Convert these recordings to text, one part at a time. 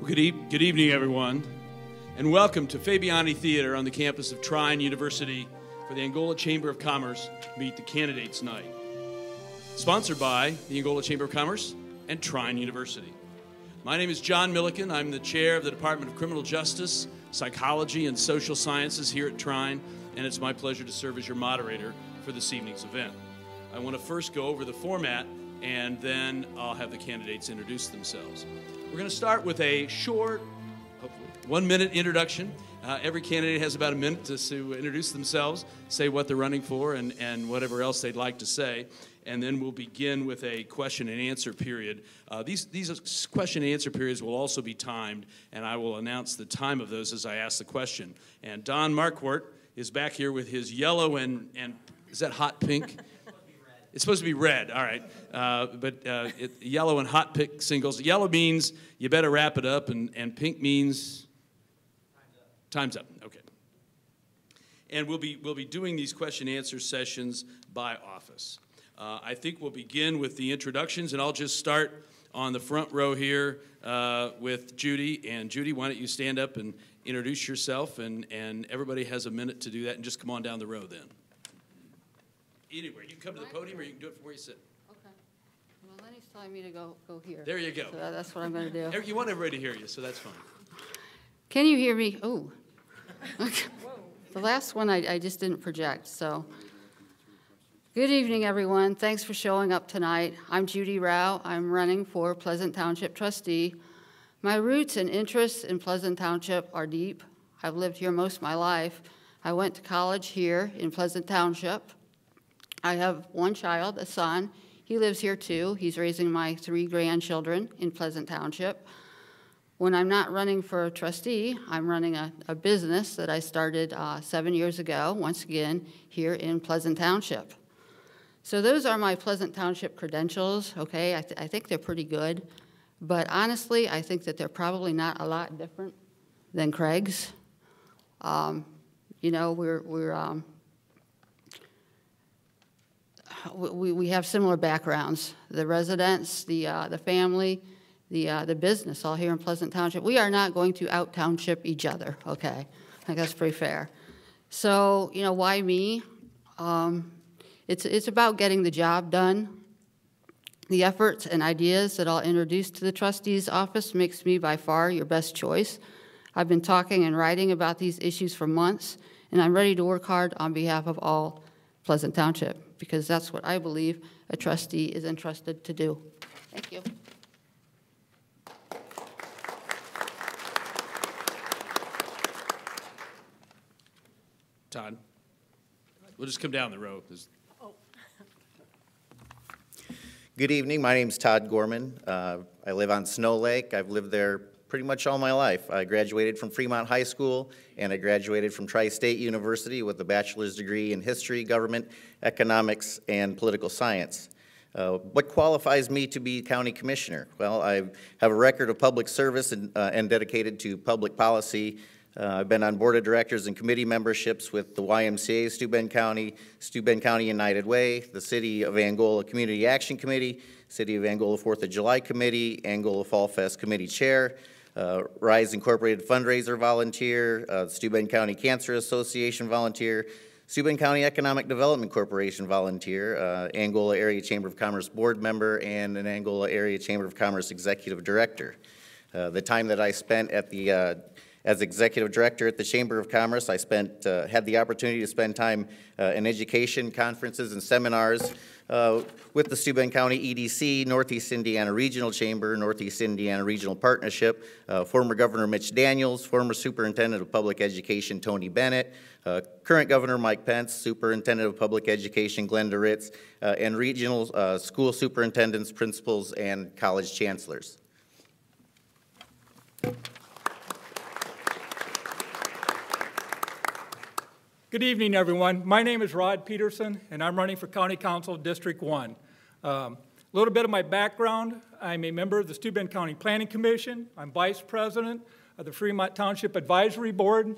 Good evening, everyone, and welcome to Fabiani Theatre on the campus of Trine University for the Angola Chamber of Commerce Meet the Candidates Night. Sponsored by the Angola Chamber of Commerce and Trine University. My name is John Milliken. I'm the chair of the Department of Criminal Justice, Psychology, and Social Sciences here at Trine, and it's my pleasure to serve as your moderator for this evening's event. I want to first go over the format, and then I'll have the candidates introduce themselves. We're going to start with a short, hopefully, 1-minute introduction. Every candidate has about a minute to introduce themselves, say what they're running for, and whatever else they'd like to say. And then we'll begin with a question and answer period. These question and answer periods will also be timed, and I will announce the time of those as I ask the question. And Don Marquardt is back here with his yellow and is that hot pink? It's supposed to be red, all right. Yellow and hot pink singles. Yellow means you better wrap it up, and pink means time's up. Okay. And we'll be doing these question and answer sessions by office. I think we'll begin with the introductions, and I'll just start on the front row here with Judy. And Judy, why don't you stand up and introduce yourself, and everybody has a minute to do that, and just come on down the row then. Anywhere. You can come to the podium, or you can do it from where you sit. Okay. Well, Lenny's telling me to go here. There you go. So that's what I'm going to do. You want everybody to hear you, so that's fine. Can you hear me? Oh. Okay. The last one I just didn't project, so. Good evening, everyone. Thanks for showing up tonight. I'm Judy Rao. I'm running for Pleasant Township trustee. My roots and interests in Pleasant Township are deep. I've lived here most of my life. I went to college here in Pleasant Township. I have one child, a son. He lives here too. He's raising my 3 grandchildren in Pleasant Township. When I'm not running for a trustee, I'm running a business that I started 7 years ago, once again, here in Pleasant Township. So those are my Pleasant Township credentials, okay? I think they're pretty good. But honestly, I think that they're probably not a lot different than Craig's. You know, we have similar backgrounds. The residents, the family, the business, all here in Pleasant Township. We are not going to out-township each other, okay? I think that's pretty fair. So, you know, why me? It's about getting the job done. The efforts and ideas that I'll introduce to the trustee's office makes me by far your best choice. I've been talking and writing about these issues for months, and I'm ready to work hard on behalf of all Pleasant Township, because that's what I believe a trustee is entrusted to do. Thank you. Todd, we'll just come down the row. Good evening. My name's Todd Gorman. I live on Snow Lake. I've lived there pretty much all my life. I graduated from Fremont High School, and I graduated from Tri-State University with a bachelor's degree in history, government, economics, and political science. What qualifies me to be county commissioner? Well, I have a record of public service and dedicated to public policy. I've been on board of directors and committee memberships with the YMCA, Steuben County United Way, the City of Angola Community Action Committee, City of Angola 4th of July Committee, Angola Fall Fest Committee Chair, RISE Incorporated Fundraiser Volunteer, Steuben County Cancer Association Volunteer, Steuben County Economic Development Corporation Volunteer, Angola Area Chamber of Commerce Board Member, and an Angola Area Chamber of Commerce Executive Director. The time that I spent at the as executive director at the Chamber of Commerce, I had the opportunity to spend time in education, conferences, and seminars with the Steuben County EDC, Northeast Indiana Regional Chamber, Northeast Indiana Regional Partnership, former Governor Mitch Daniels, former Superintendent of Public Education Tony Bennett, current Governor Mike Pence, Superintendent of Public Education Glenda Ritz, and regional school superintendents, principals, and college chancellors. Good evening, everyone. My name is Rod Peterson, and I'm running for County Council District 1. A little bit of my background. I'm a member of the Steuben County Planning Commission. I'm vice president of the Fremont Township Advisory Board.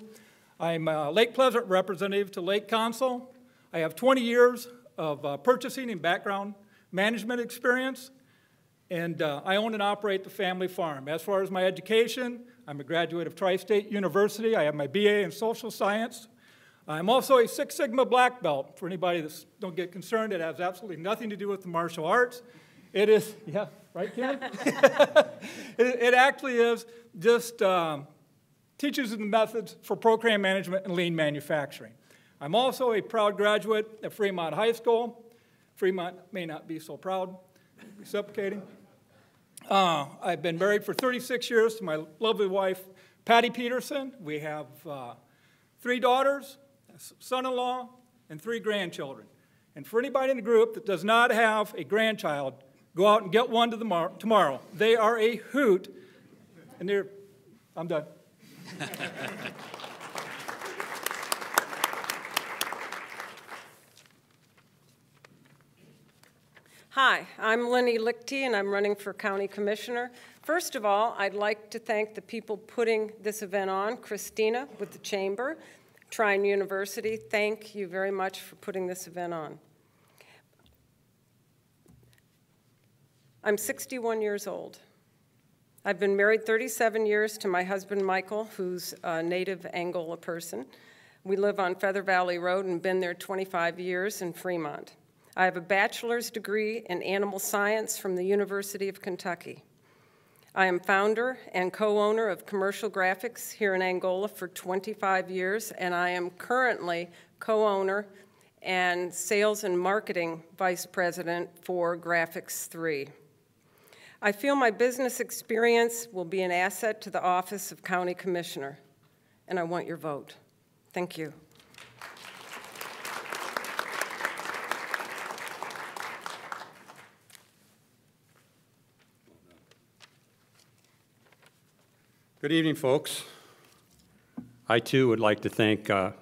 I'm a Lake Pleasant representative to Lake Council. I have 20 years of purchasing and background management experience. and I own and operate the family farm. As far as my education, I'm a graduate of Tri-State University. I have my BA in social science. I'm also a Six Sigma black belt. For anybody that don't get concerned, it has absolutely nothing to do with the martial arts. It is, yeah, right, Kim? it actually is just teaches the methods for program management and lean manufacturing. I'm also a proud graduate at Fremont High School. Fremont may not be so proud, reciprocating. I've been married for 36 years to my lovely wife, Patty Peterson. We have 3 daughters, a son-in-law, and 3 grandchildren. And for anybody in the group that does not have a grandchild, go out and get one tomorrow. They are a hoot, and I'm done. Hi, I'm Lenny Lichty, and I'm running for County Commissioner. First of all, I'd like to thank the people putting this event on, Christina with the Chamber, Trine University. Thank you very much for putting this event on. I'm 61 years old. I've been married 37 years to my husband, Michael, who's a native Angola person. We live on Feather Valley Road and been there 25 years in Fremont. I have a bachelor's degree in animal science from the University of Kentucky. I am founder and co-owner of Commercial Graphics here in Angola for 25 years, and I am currently co-owner and sales and marketing vice president for Graphics 3. I feel my business experience will be an asset to the office of County Commissioner, and I want your vote. Thank you. Good evening, folks. I, too, would like to thank our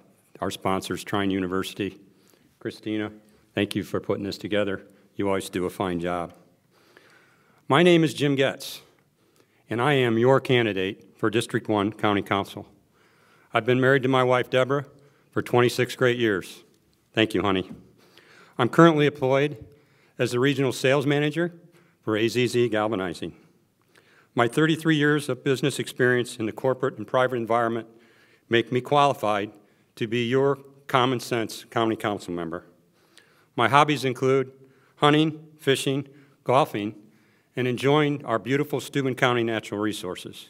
sponsors, Trine University. Christina, thank you for putting this together. You always do a fine job. My name is Jim Getz, and I am your candidate for District 1 County Council. I've been married to my wife, Deborah, for 26 great years. Thank you, honey. I'm currently employed as the Regional Sales Manager for AZZ Galvanizing. My 33 years of business experience in the corporate and private environment make me qualified to be your common sense county council member. My hobbies include hunting, fishing, golfing, and enjoying our beautiful Steuben County natural resources.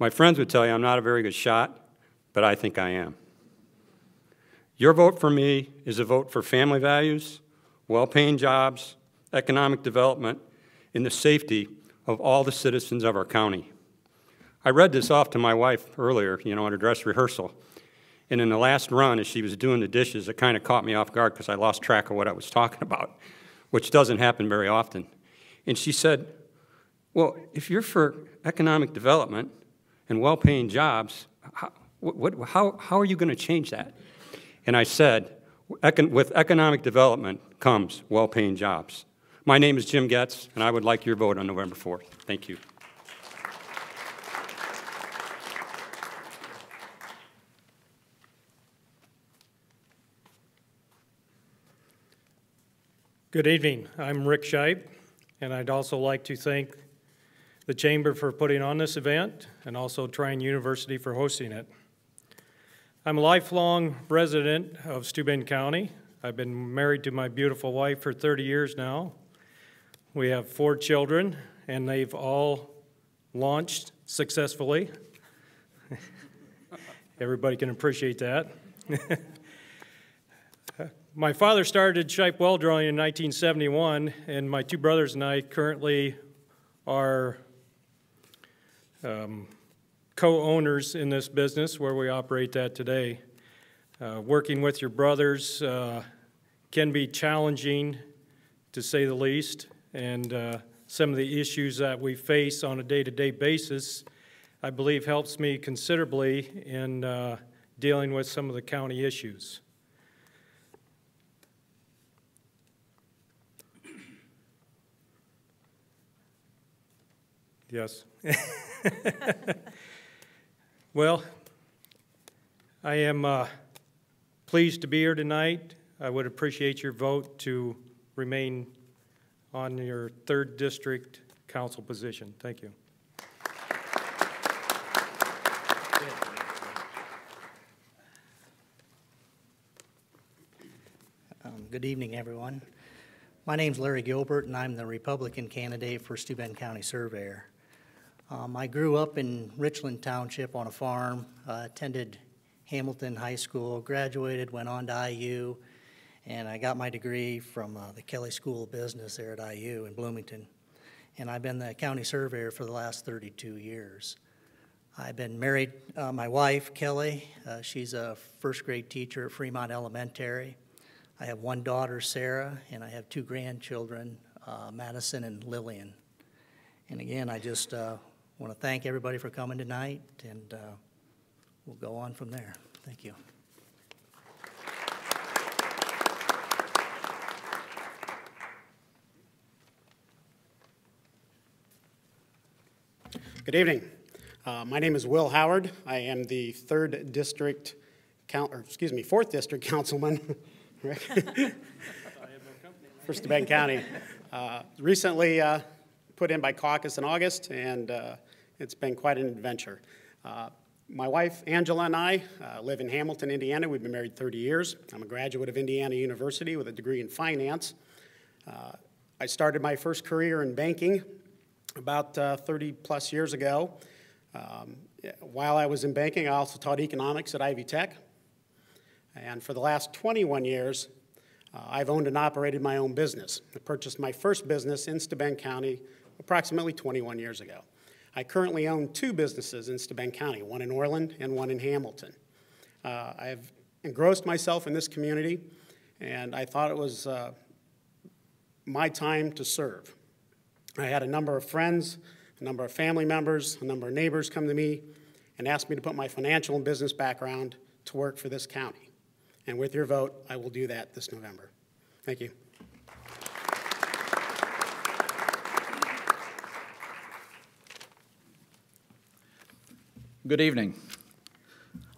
My friends would tell you I'm not a very good shot, but I think I am. Your vote for me is a vote for family values, well-paying jobs, economic development, and the safety of all the citizens of our county. I read this off to my wife earlier, at a dress rehearsal, and in the last run, as she was doing the dishes, it kind of caught me off guard because I lost track of what I was talking about, which doesn't happen very often. And she said, well, if you're for economic development and well-paying jobs, how are you going to change that? And I said, with economic development comes well-paying jobs. My name is Jim Getz, and I would like your vote on November 4th. Thank you. Good evening. I'm Rick Scheib, and I'd also like to thank the Chamber for putting on this event and also Trine University for hosting it. I'm a lifelong resident of Steuben County. I've been married to my beautiful wife for 30 years now. We have 4 children, and they've all launched successfully. Everybody can appreciate that. My father started Scheib Well Drilling in 1971, and my 2 brothers and I currently are co-owners in this business where we operate that today. Working with your brothers can be challenging, to say the least, and some of the issues that we face on a day-to-day basis, I believe, helps me considerably in dealing with some of the county issues. Yes. Well, I am pleased to be here tonight. I would appreciate your vote to remain on your 3rd District council position. Thank you. Good evening, everyone. My name's Larry Gilbert, and I'm the Republican candidate for Steuben County Surveyor. I grew up in Richland Township on a farm, attended Hamilton High School, graduated, went on to IU, and I got my degree from the Kelly School of Business there at IU in Bloomington. And I've been the county surveyor for the last 32 years. I've been married, my wife, Kelly, she's a first grade teacher at Fremont Elementary. I have one daughter, Sarah, and I have two grandchildren, Madison and Lillian. And again, I just want to thank everybody for coming tonight, and we'll go on from there. Thank you. Good evening. My name is Will Howard. I am the 4th District Councilman for Steuben County. Recently put in by caucus in August, and it's been quite an adventure. My wife, Angela, and I live in Hamilton, Indiana. We've been married 30 years. I'm a graduate of Indiana University with a degree in finance. I started my first career in banking about 30-plus years ago. While I was in banking, I also taught economics at Ivy Tech. And for the last 21 years, I've owned and operated my own business. I purchased my first business in Steuben County approximately 21 years ago. I currently own 2 businesses in Steuben County, one in Orland and one in Hamilton. I have engrossed myself in this community, and I thought it was my time to serve. I had a number of friends, a number of family members, a number of neighbors come to me and ask me to put my financial and business background to work for this county. And with your vote, I will do that this November. Thank you. Good evening.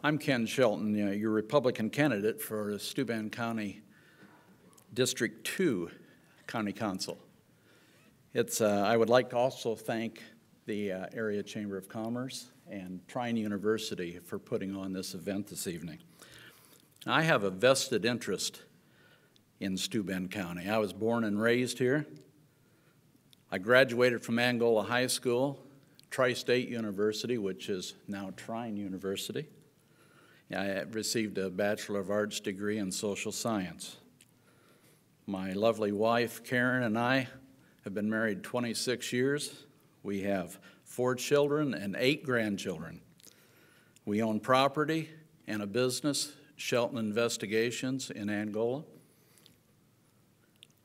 I'm Ken Shelton, your Republican candidate for Steuben County District 2 County Council. I would like to also thank the Area Chamber of Commerce and Trine University for putting on this event this evening. I have a vested interest in Steuben County. I was born and raised here. I graduated from Angola High School, Tri-State University, which is now Trine University. I received a Bachelor of Arts degree in social science. My lovely wife, Karen, and I have been married 26 years. We have 4 children and 8 grandchildren. We own property and a business, Shelton Investigations in Angola.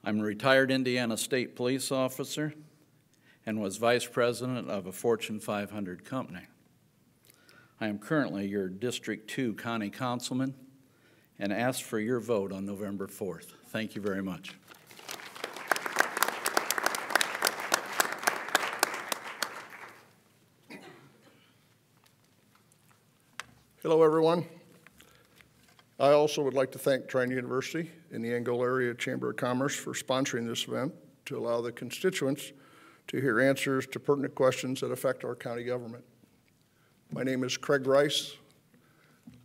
I'm a retired Indiana State Police officer and was vice president of a Fortune 500 company. I am currently your District 2 County Councilman and ask for your vote on November 4th. Thank you very much. Hello, everyone. I also would like to thank Trine University and the Angola Area Chamber of Commerce for sponsoring this event to allow the constituents to hear answers to pertinent questions that affect our county government. My name is Craig Rice.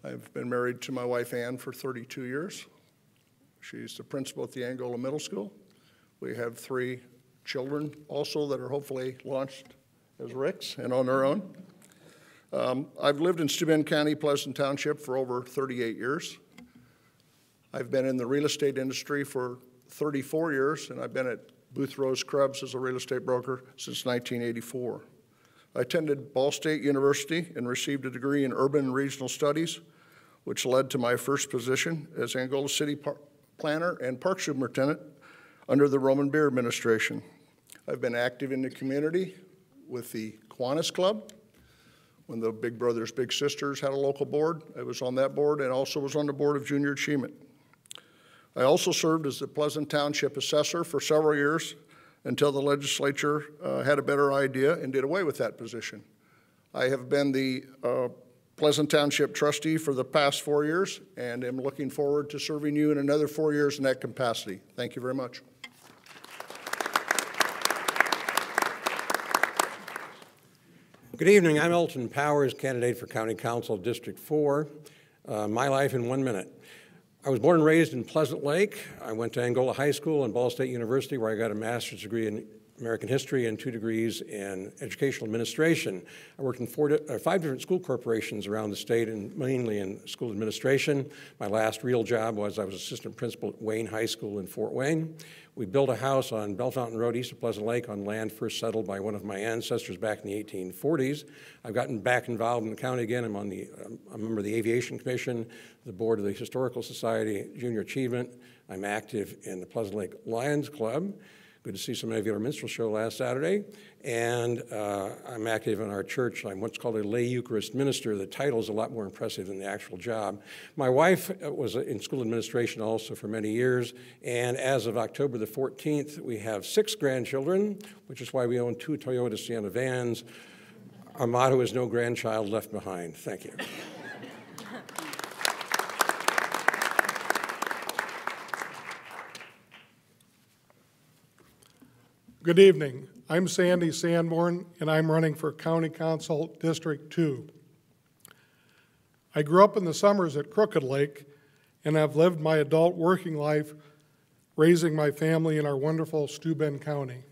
I've been married to my wife Ann for 32 years. She's the principal at the Angola Middle School. We have 3 children also that are hopefully launched as Ricks and on their own. I've lived in Steuben County, Pleasant Township for over 38 years. I've been in the real estate industry for 34 years, and I've been at Booth Rose Krebs as a real estate broker since 1984. I attended Ball State University and received a degree in urban and regional studies, which led to my first position as Angola City Planner and Park Superintendent under the Roman Beer administration. I've been active in the community with the Kiwanis Club. When the Big Brothers Big Sisters had a local board, I was on that board and also was on the board of Junior Achievement. I also served as the Pleasant Township Assessor for several years until the legislature had a better idea and did away with that position. I have been the Pleasant Township Trustee for the past 4 years and am looking forward to serving you in another 4 years in that capacity. Thank you very much. Good evening. I'm Elton Powers, candidate for County Council District 4. My life in 1 minute. I was born and raised in Pleasant Lake. I went to Angola High School and Ball State University, where I got a master's degree in American history and 2 degrees in educational administration. I worked in 5 different school corporations around the state, and mainly in school administration. My last real job was I was assistant principal at Wayne High School in Fort Wayne. We built a house on Bellefontaine Road east of Pleasant Lake on land first settled by one of my ancestors back in the 1840s. I've gotten back involved in the county again. I'm a member of the Aviation Commission, the board of the Historical Society, Junior Achievement. I'm active in the Pleasant Lake Lions Club. Good to see so many of you at our minstrel show last Saturday. And I'm active in our church. I'm what's called a lay Eucharist minister. The title is a lot more impressive than the actual job. My wife was in school administration also for many years. And as of October the 14th, we have 6 grandchildren, which is why we own 2 Toyota Sienna vans. Our motto is no grandchild left behind. Thank you. Good evening. I'm Sandy Sanborn, and I'm running for County Council District 2. I grew up in the summers at Crooked Lake and have lived my adult working life raising my family in our wonderful Steuben County.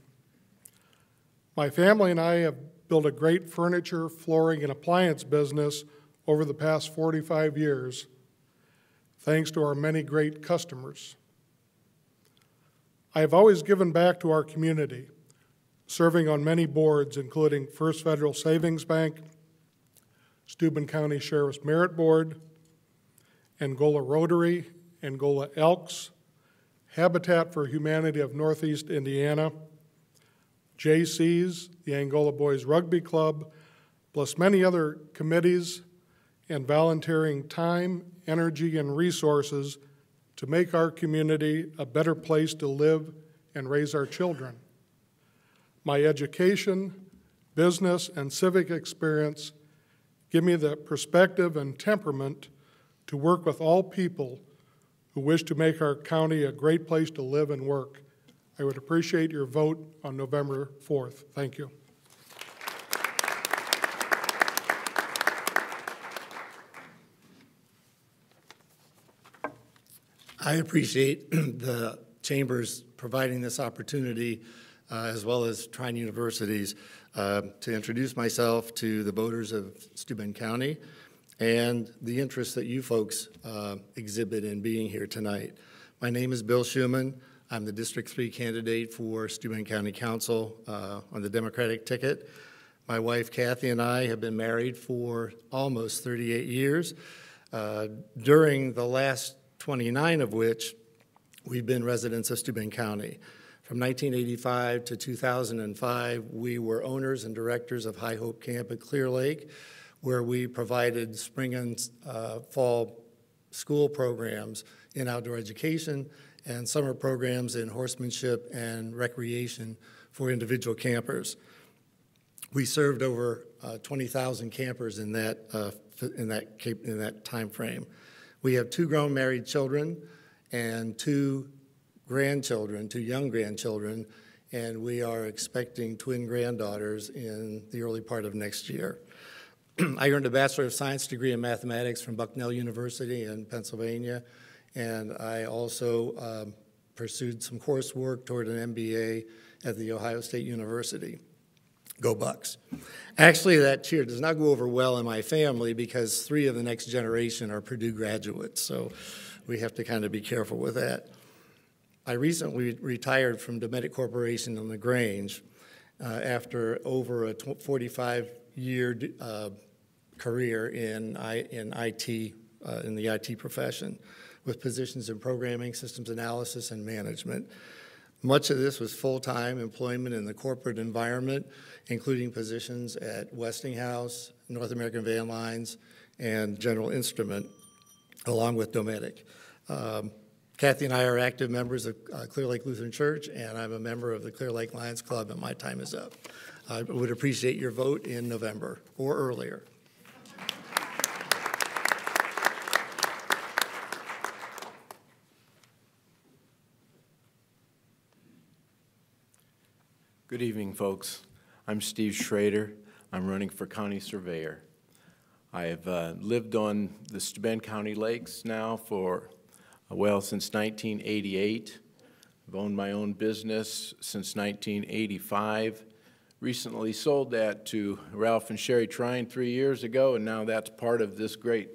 My family and I have built a great furniture, flooring, and appliance business over the past 45 years, thanks to our many great customers. I have always given back to our community, serving on many boards, including First Federal Savings Bank, Steuben County Sheriff's Merit Board, Angola Rotary, Angola Elks, Habitat for Humanity of Northeast Indiana, JC's, the Angola Boys Rugby Club, plus many other committees, and volunteering time, energy, and resources to make our community a better place to live and raise our children. My education, business, and civic experience give me the perspective and temperament to work with all people who wish to make our county a great place to live and work. I would appreciate your vote on November 4th. Thank you. I appreciate the Chambers providing this opportunity, as well as Trine University's, to introduce myself to the voters of Steuben County and the interest that you folks exhibit in being here tonight. My name is Bill Schuman. I'm the District 3 candidate for Steuben County Council on the Democratic ticket. My wife, Kathy, and I have been married for almost 38 years. During the last 29 of which we've been residents of Steuben County. From 1985 to 2005, we were owners and directors of High Hope Camp at Clear Lake, where we provided spring and fall school programs in outdoor education and summer programs in horsemanship and recreation for individual campers. We served over 20,000 campers in that time frame. We have 2 grown married children and 2 grandchildren, 2 young grandchildren, and we are expecting twin granddaughters in the early part of next year. I earned a Bachelor of Science degree in mathematics from Bucknell University in Pennsylvania, and I also pursued some coursework toward an MBA at The Ohio State University. Go Bucks. Actually, that cheer does not go over well in my family because 3 of the next generation are Purdue graduates, so we have to kind of be careful with that. I recently retired from Dometic Corporation on LaGrange after over a 45-year career in IT, in the IT profession, with positions in programming, systems analysis, and management. Much of this was full-time employment in the corporate environment, including positions at Westinghouse, North American Van Lines, and General Instrument, along with Dometic. Kathy and I are active members of Clear Lake Lutheran Church, and I'm a member of the Clear Lake Lions Club, and my time is up. I would appreciate your vote in November or earlier. Good evening, folks. I'm Steve Schrader. I'm running for county surveyor. I've lived on the Steuben County lakes now for, well, since 1988. I've owned my own business since 1985. Recently sold that to Ralph and Sherry Trine 3 years ago, and now that's part of this great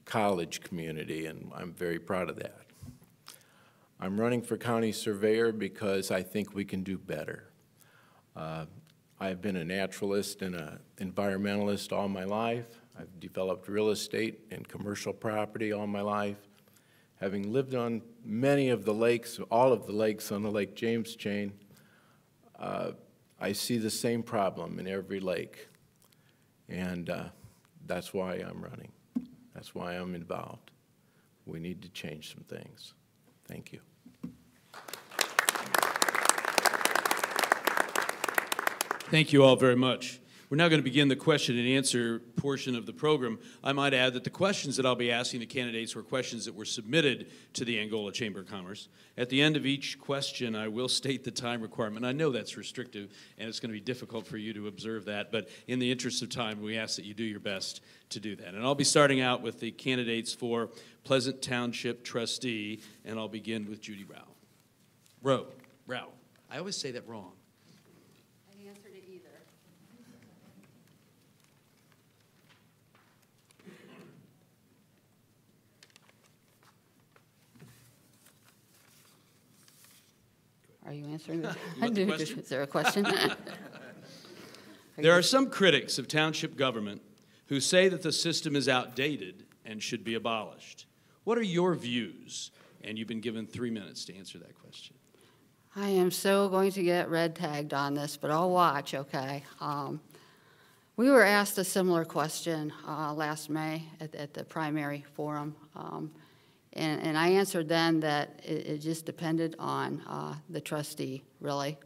college community, and I'm very proud of that. I'm running for county surveyor because I think we can do better. I've been a naturalist and an environmentalist all my life. I've developed real estate and commercial property all my life. Having lived on many of the lakes, all of the lakes on the Lake James chain, I see the same problem in every lake. And that's why I'm running. That's why I'm involved. We need to change some things. Thank you. Thank you all very much. We're now going to begin the question and answer portion of the program. I might add that the questions that I'll be asking the candidates were questions that were submitted to the Angola Chamber of Commerce. At the end of each question, I will state the time requirement. I know that's restrictive, and it's going to be difficult for you to observe that, but in the interest of time, we ask that you do your best to do that. And I'll be starting out with the candidates for Pleasant Township Trustee, and I'll begin with Judy Rao. Rao. I always say that wrong. Are you answering the question? Is there a question? There are some critics of township government who say that the system is outdated and should be abolished. What are your views? And you've been given 3 minutes to answer that question. I am so going to get red tagged on this, but I'll watch, okay? We were asked a similar question last May at the primary forum. And I answered then that it just depended on the trustee, really.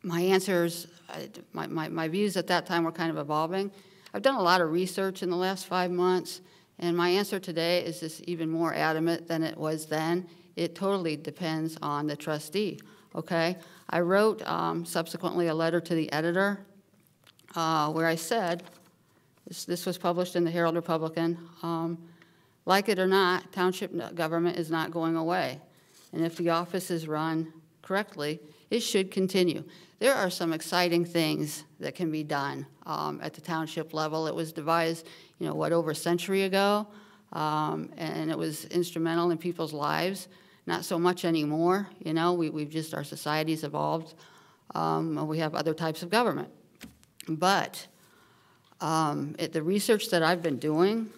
My answers, my views at that time were kind of evolving. I've done a lot of research in the last 5 months, and my answer today is just even more adamant than it was then. It totally depends on the trustee, okay? I wrote subsequently a letter to the editor where I said, this was published in the Herald Republican, like it or not, township government is not going away. And if the office is run correctly, it should continue. There are some exciting things that can be done at the township level. It was devised, over a century ago, and it was instrumental in people's lives. Not so much anymore, we've just, our society's evolved. We have other types of government. But the research that I've been doing,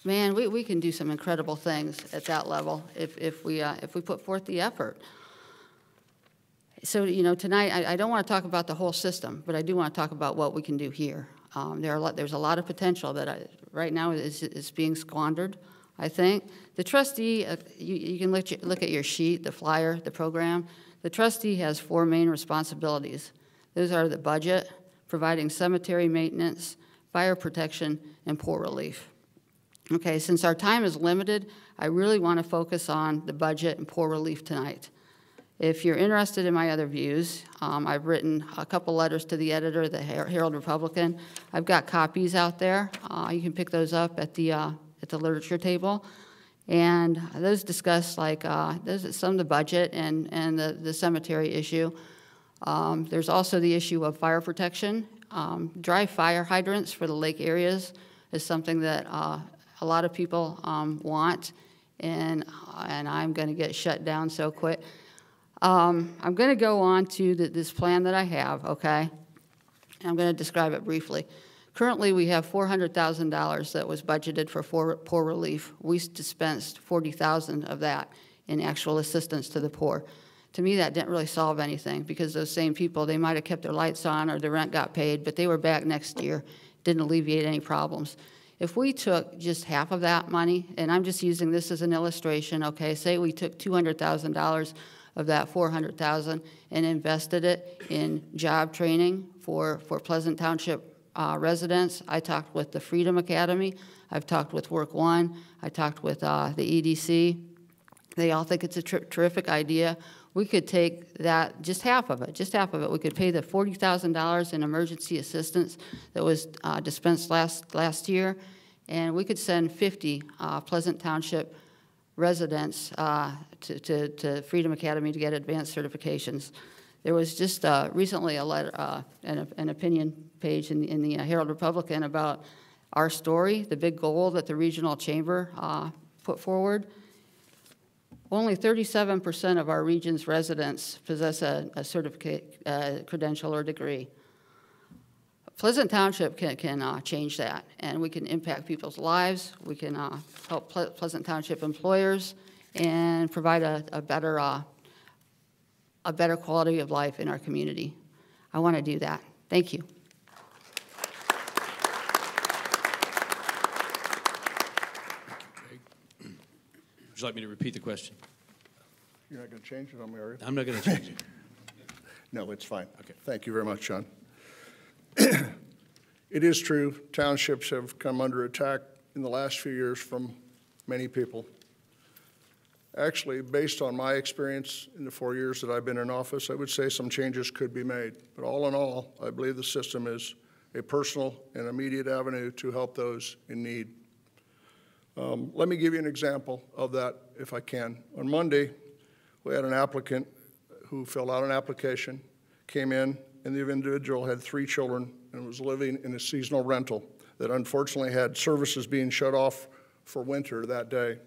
man, we can do some incredible things at that level if we put forth the effort. So, tonight, I don't want to talk about the whole system, but I do want to talk about what we can do here. There's a lot of potential that right now is being squandered, I think. The trustee, you can look at your sheet, the flyer, the program. The trustee has 4 main responsibilities. Those are the budget, providing cemetery maintenance, fire protection, and poor relief. Okay, since our time is limited, I really want to focus on the budget and poor relief tonight. If you're interested in my other views, I've written a couple letters to the editor, the Herald Republican. I've got copies out there. You can pick those up at the literature table. And those discuss some of the budget and the cemetery issue. There's also the issue of fire protection. Dry fire hydrants for the lake areas is something that a lot of people want, and I'm going to get shut down so quick. I'm going to go on to this plan that I have, okay? I'm going to describe it briefly. Currently, we have $400,000 that was budgeted for poor relief. We dispensed $40,000 of that in actual assistance to the poor. To me, that didn't really solve anything because those same people, they might have kept their lights on or their rent got paid, but they were back next year. Didn't alleviate any problems. If we took just half of that money, and I'm just using this as an illustration, okay, say we took $200,000 of that $400,000 and invested it in job training for Pleasant Township residents. I talked with the Freedom Academy. I've talked with Work One. I talked with the EDC. They all think it's a terrific idea. we could take that, just half of it. We could pay the $40,000 in emergency assistance that was dispensed last year, and we could send 50 Pleasant Township residents to Freedom Academy to get advanced certifications. There was just recently a letter, an opinion page in the Herald Republican about our story, the big goal that the regional chamber put forward. Only 37% of our region's residents possess a certificate, credential, or degree. Pleasant Township can change that, and we can impact people's lives. We can help Pleasant Township employers and provide a better quality of life in our community. I want to do that. Thank you. Would you like me to repeat the question? You're not going to change it on me, are you? I'm not going to change it. No, it's fine. Okay. Thank you very much, John. It is true, townships have come under attack in the last few years from many people. Actually, based on my experience in the 4 years that I've been in office, I would say some changes could be made. But all in all, I believe the system is a personal and immediate avenue to help those in need. Let me give you an example of that, if I can. On Monday, we had an applicant who filled out an application, came in, and the individual had 3 children and was living in a seasonal rental that unfortunately had services being shut off for winter that day.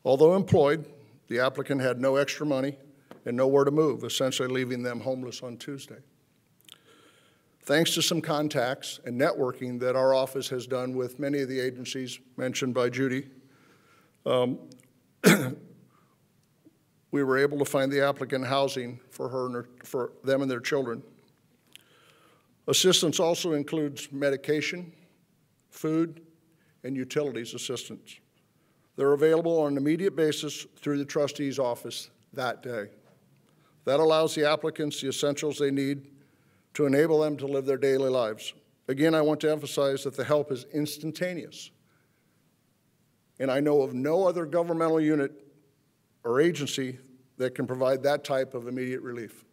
Although employed, the applicant had no extra money and nowhere to move, essentially leaving them homeless on Tuesday. Thanks to some contacts and networking that our office has done with many of the agencies mentioned by Judy, we were able to find the applicant housing for her and for them and their children. Assistance also includes medication, food, and utilities assistance. They're available on an immediate basis through the trustee's office that day. That allows the applicants the essentials they need to enable them to live their daily lives. Again, I want to emphasize that the help is instantaneous. And I know of no other governmental unit or agency that can provide that type of immediate relief.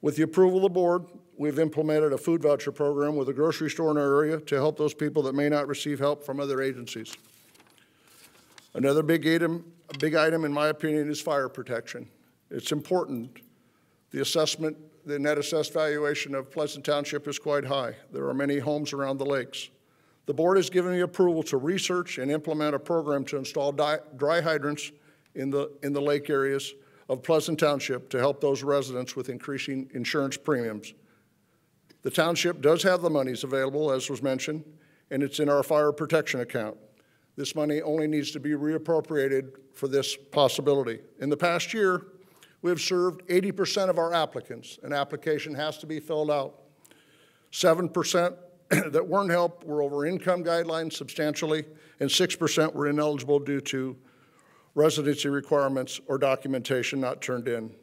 With the approval of the board, we've implemented a food voucher program with a grocery store in our area to help those people that may not receive help from other agencies. Another big item in my opinion is fire protection. It's important. The net assessed valuation of Pleasant Township is quite high. There are many homes around the lakes. The board has given me approval to research and implement a program to install dry hydrants in the lake areas of Pleasant Township to help those residents with increasing insurance premiums. The township does have the monies available, as was mentioned, and it's in our fire protection account. This money only needs to be reappropriated for this possibility. In the past year, we have served 80% of our applicants. An application has to be filled out. 7% that weren't helped were over income guidelines substantially, and 6% were ineligible due to residency requirements or documentation not turned in.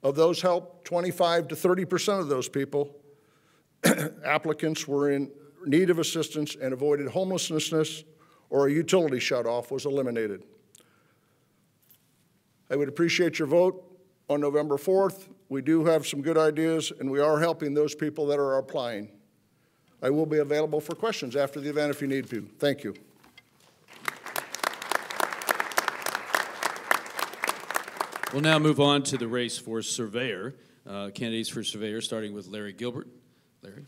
Of those helped, 25 to 30% of those people, applicants were in need of assistance and avoided homelessness or a utility shutoff was eliminated. I would appreciate your vote on November 4th. We do have some good ideas, and we are helping those people that are applying. I will be available for questions after the event if you need to. Thank you. We'll now move on to the race for surveyor. Candidates for surveyor, starting with Larry Gilbert. Larry,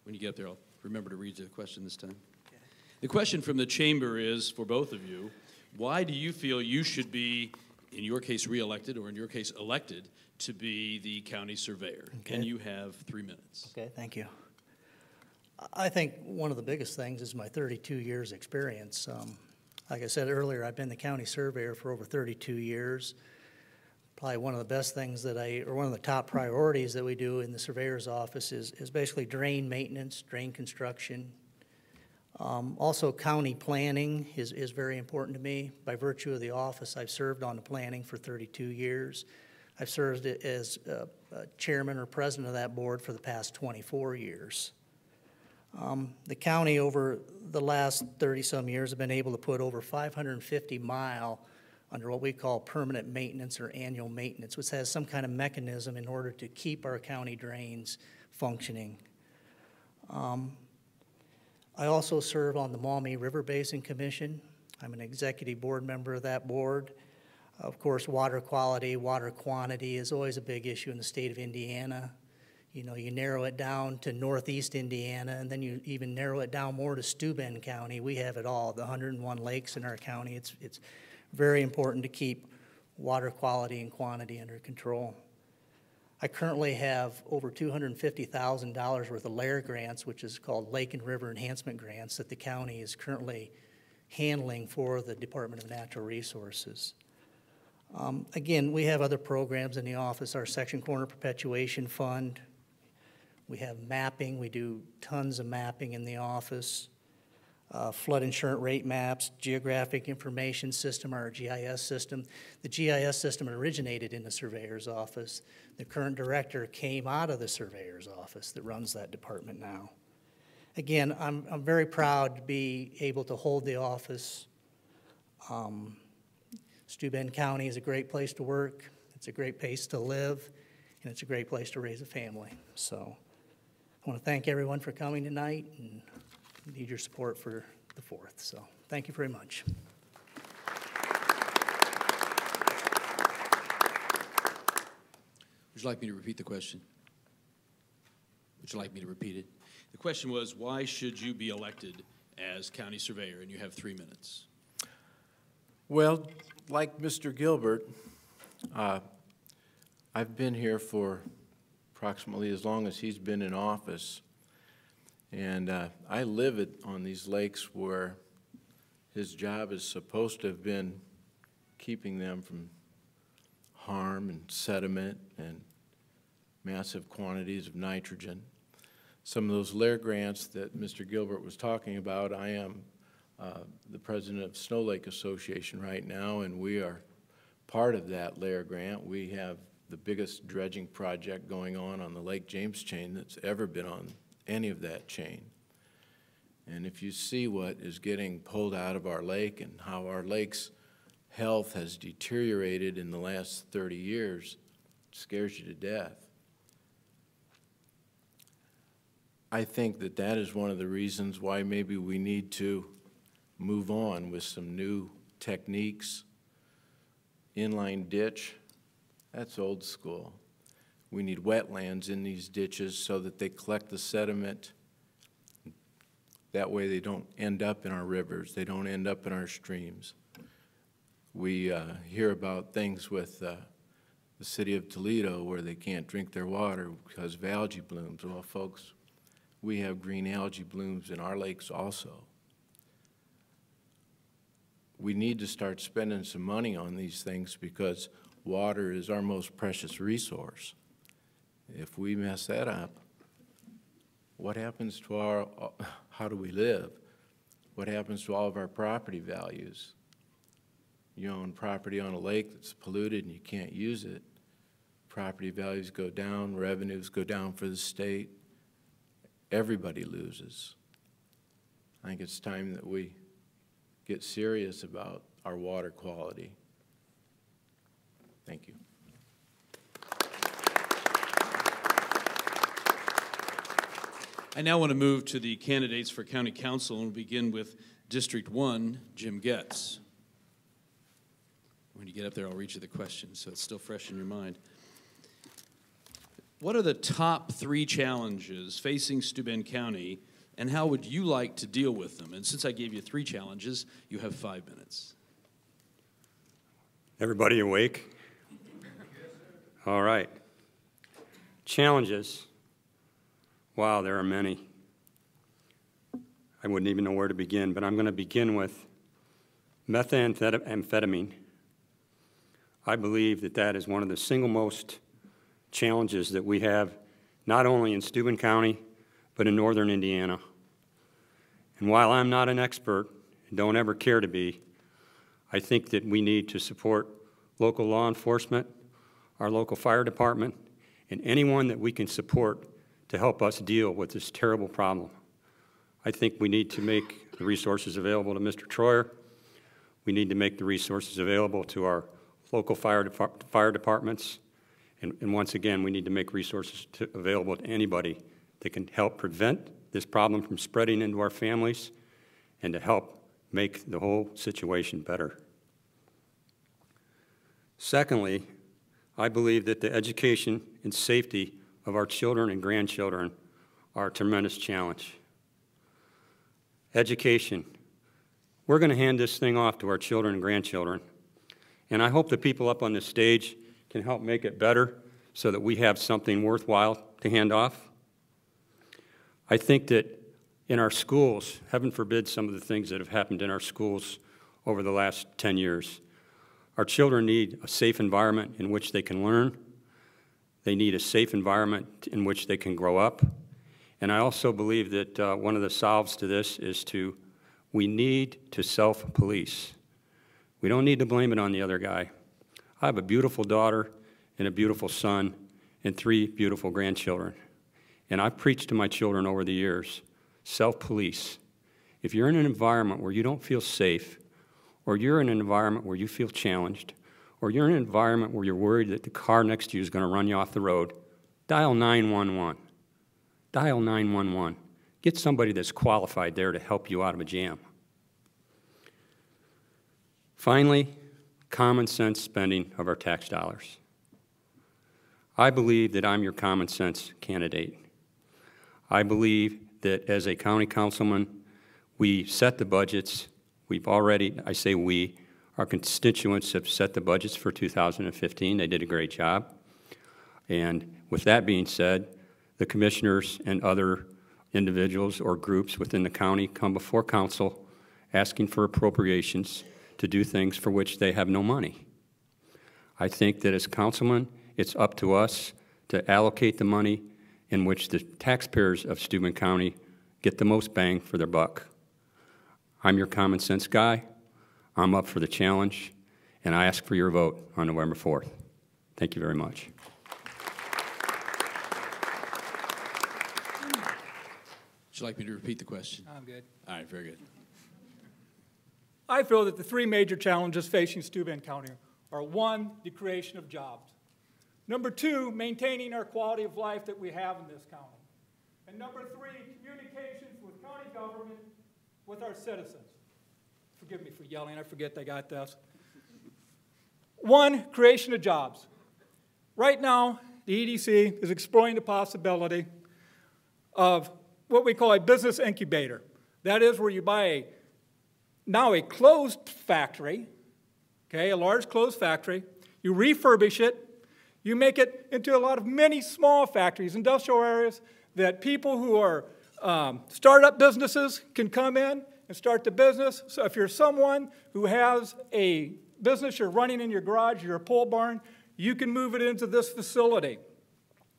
when you get there, I'll remember to read you the question this time. Okay. The question from the chamber is, for both of you, why do you feel you should be, in your case, reelected, or in your case, elected, to be the county surveyor? Okay. And you have 3 minutes. Okay, thank you. I think one of the biggest things is my 32 years experience. Like I said earlier, I've been the county surveyor for over 32 years. Probably one of the best things or one of the top priorities that we do in the surveyor's office is basically drain maintenance, drain construction. Also county planning is very important to me. By virtue of the office, I've served on the planning for 32 years. I've served as chairman or president of that board for the past 24 years. The county over the last 30-some years have been able to put over 550 mile under what we call permanent maintenance or annual maintenance, which has some kind of mechanism in order to keep our county drains functioning. I also serve on the Maumee River Basin Commission. I'm an executive board member of that board. Of course, water quality, water quantity is always a big issue in the state of Indiana. You know, you narrow it down to northeast Indiana, and then you even narrow it down more to Steuben County. We have it all, the 101 lakes in our county. It's very important to keep water quality and quantity under control. I currently have over $250,000 worth of LAIR grants, which is called Lake and River Enhancement Grants, that the county is currently handling for the Department of Natural Resources. Again, we have other programs in the office, our Section Corner Perpetuation Fund. We have mapping. We do tons of mapping in the office. Flood insurance rate maps, geographic information system, our GIS system. The GIS system originated in the surveyor's office. The current director came out of the surveyor's office that runs that department now. Again, I'm very proud to be able to hold the office. Steuben County is a great place to work. It's a great place to live, and it's a great place to raise a family. So I want to thank everyone for coming tonight, and need your support for the 4th. So thank you very much. Would you like me to repeat the question? Would you like me to repeat it? The question was, why should you be elected as county surveyor? And you have 3 minutes. Well, like Mr. Gilbert, I've been here for approximately as long as he's been in office. And I live on these lakes where his job is supposed to have been keeping them from harm and sediment and massive quantities of nitrogen. Some of those LAIR grants that Mr. Gilbert was talking about, I am the president of Snow Lake Association right now, and we are part of that LAIR grant. We have the biggest dredging project going on the Lake James chain that's ever been on any of that chain. And if you see what is getting pulled out of our lake and how our lake's health has deteriorated in the last 30 years, it scares you to death. I think that that is one of the reasons why maybe we need to move on with some new techniques. Inline ditch, that's old school. We need wetlands in these ditches so that they collect the sediment. That way they don't end up in our rivers, they don't end up in our streams. We hear about things with the city of Toledo where they can't drink their water because of algae blooms. Well, folks, we have green algae blooms in our lakes also. We need to start spending some money on these things because water is our most precious resource. If we mess that up, what happens to how do we live? What happens to all of our property values? You own property on a lake that's polluted and you can't use it. Property values go down, revenues go down for the state. Everybody loses. I think it's time that we get serious about our water quality. Thank you. I now want to move to the candidates for County Council, and we'll begin with District 1, Jim Getz. When you get up there, I'll read you the question, so it's still fresh in your mind. What are the top 3 challenges facing Steuben County, and how would you like to deal with them? And since I gave you 3 challenges, you have 5 minutes. Everybody awake? All right. Challenges. Wow, there are many. I wouldn't even know where to begin, but I'm going to begin with methamphetamine. I believe that that is one of the single most challenges that we have, not only in Steuben County, but in northern Indiana. And while I'm not an expert, and don't ever care to be, I think that we need to support local law enforcement, our local fire department, and anyone that we can support to help us deal with this terrible problem. I think we need to make the resources available to Mr. Troyer. We need to make the resources available to our local fire departments. And once again, we need to make resources available to anybody that can help prevent this problem from spreading into our families and to help make the whole situation better. Secondly, I believe that the education and safety of our children and grandchildren are a tremendous challenge. Education. We're going to hand this thing off to our children and grandchildren, and I hope the people up on this stage can help make it better so that we have something worthwhile to hand off. I think that in our schools, heaven forbid some of the things that have happened in our schools over the last 10 years, our children need a safe environment in which they can learn. They need a safe environment in which they can grow up. And I also believe that one of the solves to this is we need to self-police. We don't need to blame it on the other guy. I have a beautiful daughter and a beautiful son and 3 beautiful grandchildren. And I've preached to my children over the years, self-police. If you're in an environment where you don't feel safe, or you're in an environment where you feel challenged, or you're in an environment where you're worried that the car next to you is going to run you off the road, dial 911. Dial 911. Get somebody that's qualified there to help you out of a jam. Finally, common sense spending of our tax dollars. I believe that I'm your common sense candidate. I believe that as a county councilman, we set the budgets. We've already, I say we, our constituents have set the budgets for 2015. They did a great job. And with that being said, the commissioners and other individuals or groups within the county come before council asking for appropriations to do things for which they have no money. I think that as councilmen, it's up to us to allocate the money in which the taxpayers of Steuben County get the most bang for their buck. I'm your common sense guy. I'm up for the challenge, and I ask for your vote on November 4th. Thank you very much. Would you like me to repeat the question? I'm good. All right, very good. I feel that the 3 major challenges facing Steuben County are 1, the creation of jobs. Number 2, maintaining our quality of life that we have in this county. And number 3, communications with county government, with our citizens. Forgive me for yelling, I forget they got this. 1, creation of jobs. Right now, the EDC is exploring the possibility of what we call a business incubator. That is where you buy now a closed factory, okay, a large closed factory, you refurbish it, you make it into a lot of many small factories, industrial areas that people who are startup businesses can come in and start the business. So if you're someone who has a business you're running in your garage, you're a pole barn, you can move it into this facility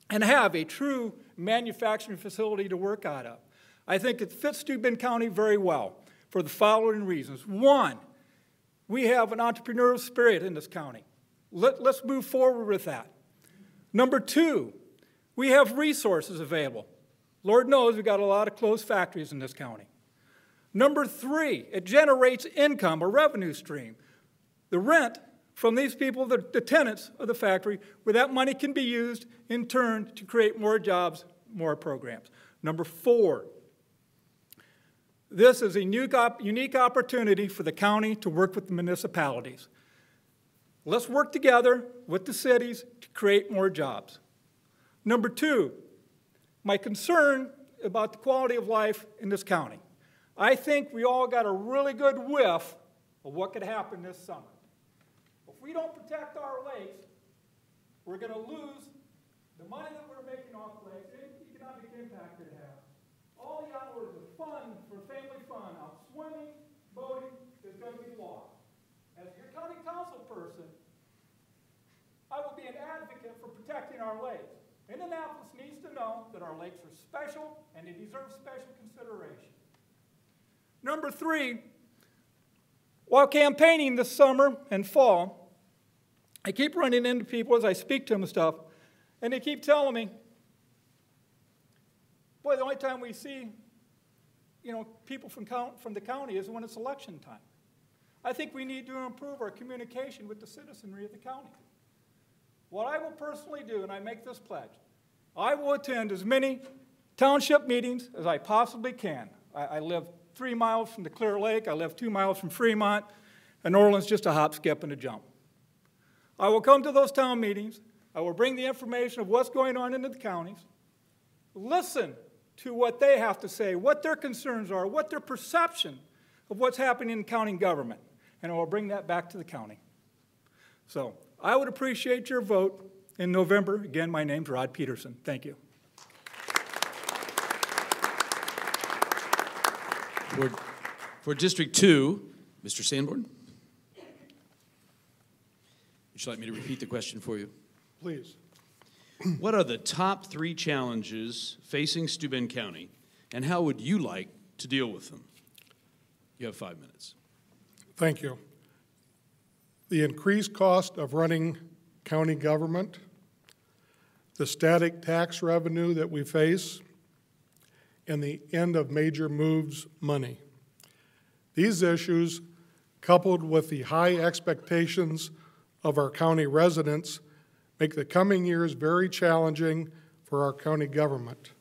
and have a true manufacturing facility to work out of. I think it fits Steuben County very well for the following reasons. 1, we have an entrepreneurial spirit in this county. Let's move forward with that. Number 2, we have resources available. Lord knows we've got a lot of closed factories in this county. Number 3, it generates income, a revenue stream. The rent from these people, the tenants of the factory, where that money can be used in turn to create more jobs, more programs. Number 4, this is a unique opportunity for the county to work with the municipalities. Let's work together with the cities to create more jobs. Number 2, my concern about the quality of life in this county. I think we all got a really good whiff of what could happen this summer. If we don't protect our lakes, we're going to lose the money that we're making off lakes and the economic impact it has. All the hours of fun for family fun, out swimming, boating, is going to be lost. As your county council person, I will be an advocate for protecting our lakes. Indianapolis needs to know that our lakes are special and they deserve special consideration. Number 3, while campaigning this summer and fall, I keep running into people as I speak to them and stuff, and they keep telling me, boy, the only time we see, people from the county is when it's election time. I think we need to improve our communication with the citizenry of the county. What I will personally do, and I make this pledge, I will attend as many township meetings as I possibly can. I live 3 miles from the Clear Lake. I live 2 miles from Fremont. And Orland's just a hop, skip, and a jump. I will come to those town meetings. I will bring the information of what's going on into the counties. Listen to what they have to say, what their concerns are, what their perception of what's happening in county government. And I will bring that back to the county. So I would appreciate your vote in November. Again, my name's Rod Peterson. Thank you. For District 2, Mr. Sanborn. Would you like me to repeat the question for you? Please. What are the top 3 challenges facing Steuben County, and how would you like to deal with them? You have 5 minutes. Thank you. The increased cost of running county government, the static tax revenue that we face, and the end of major moves money. These issues, coupled with the high expectations of our county residents, make the coming years very challenging for our county government.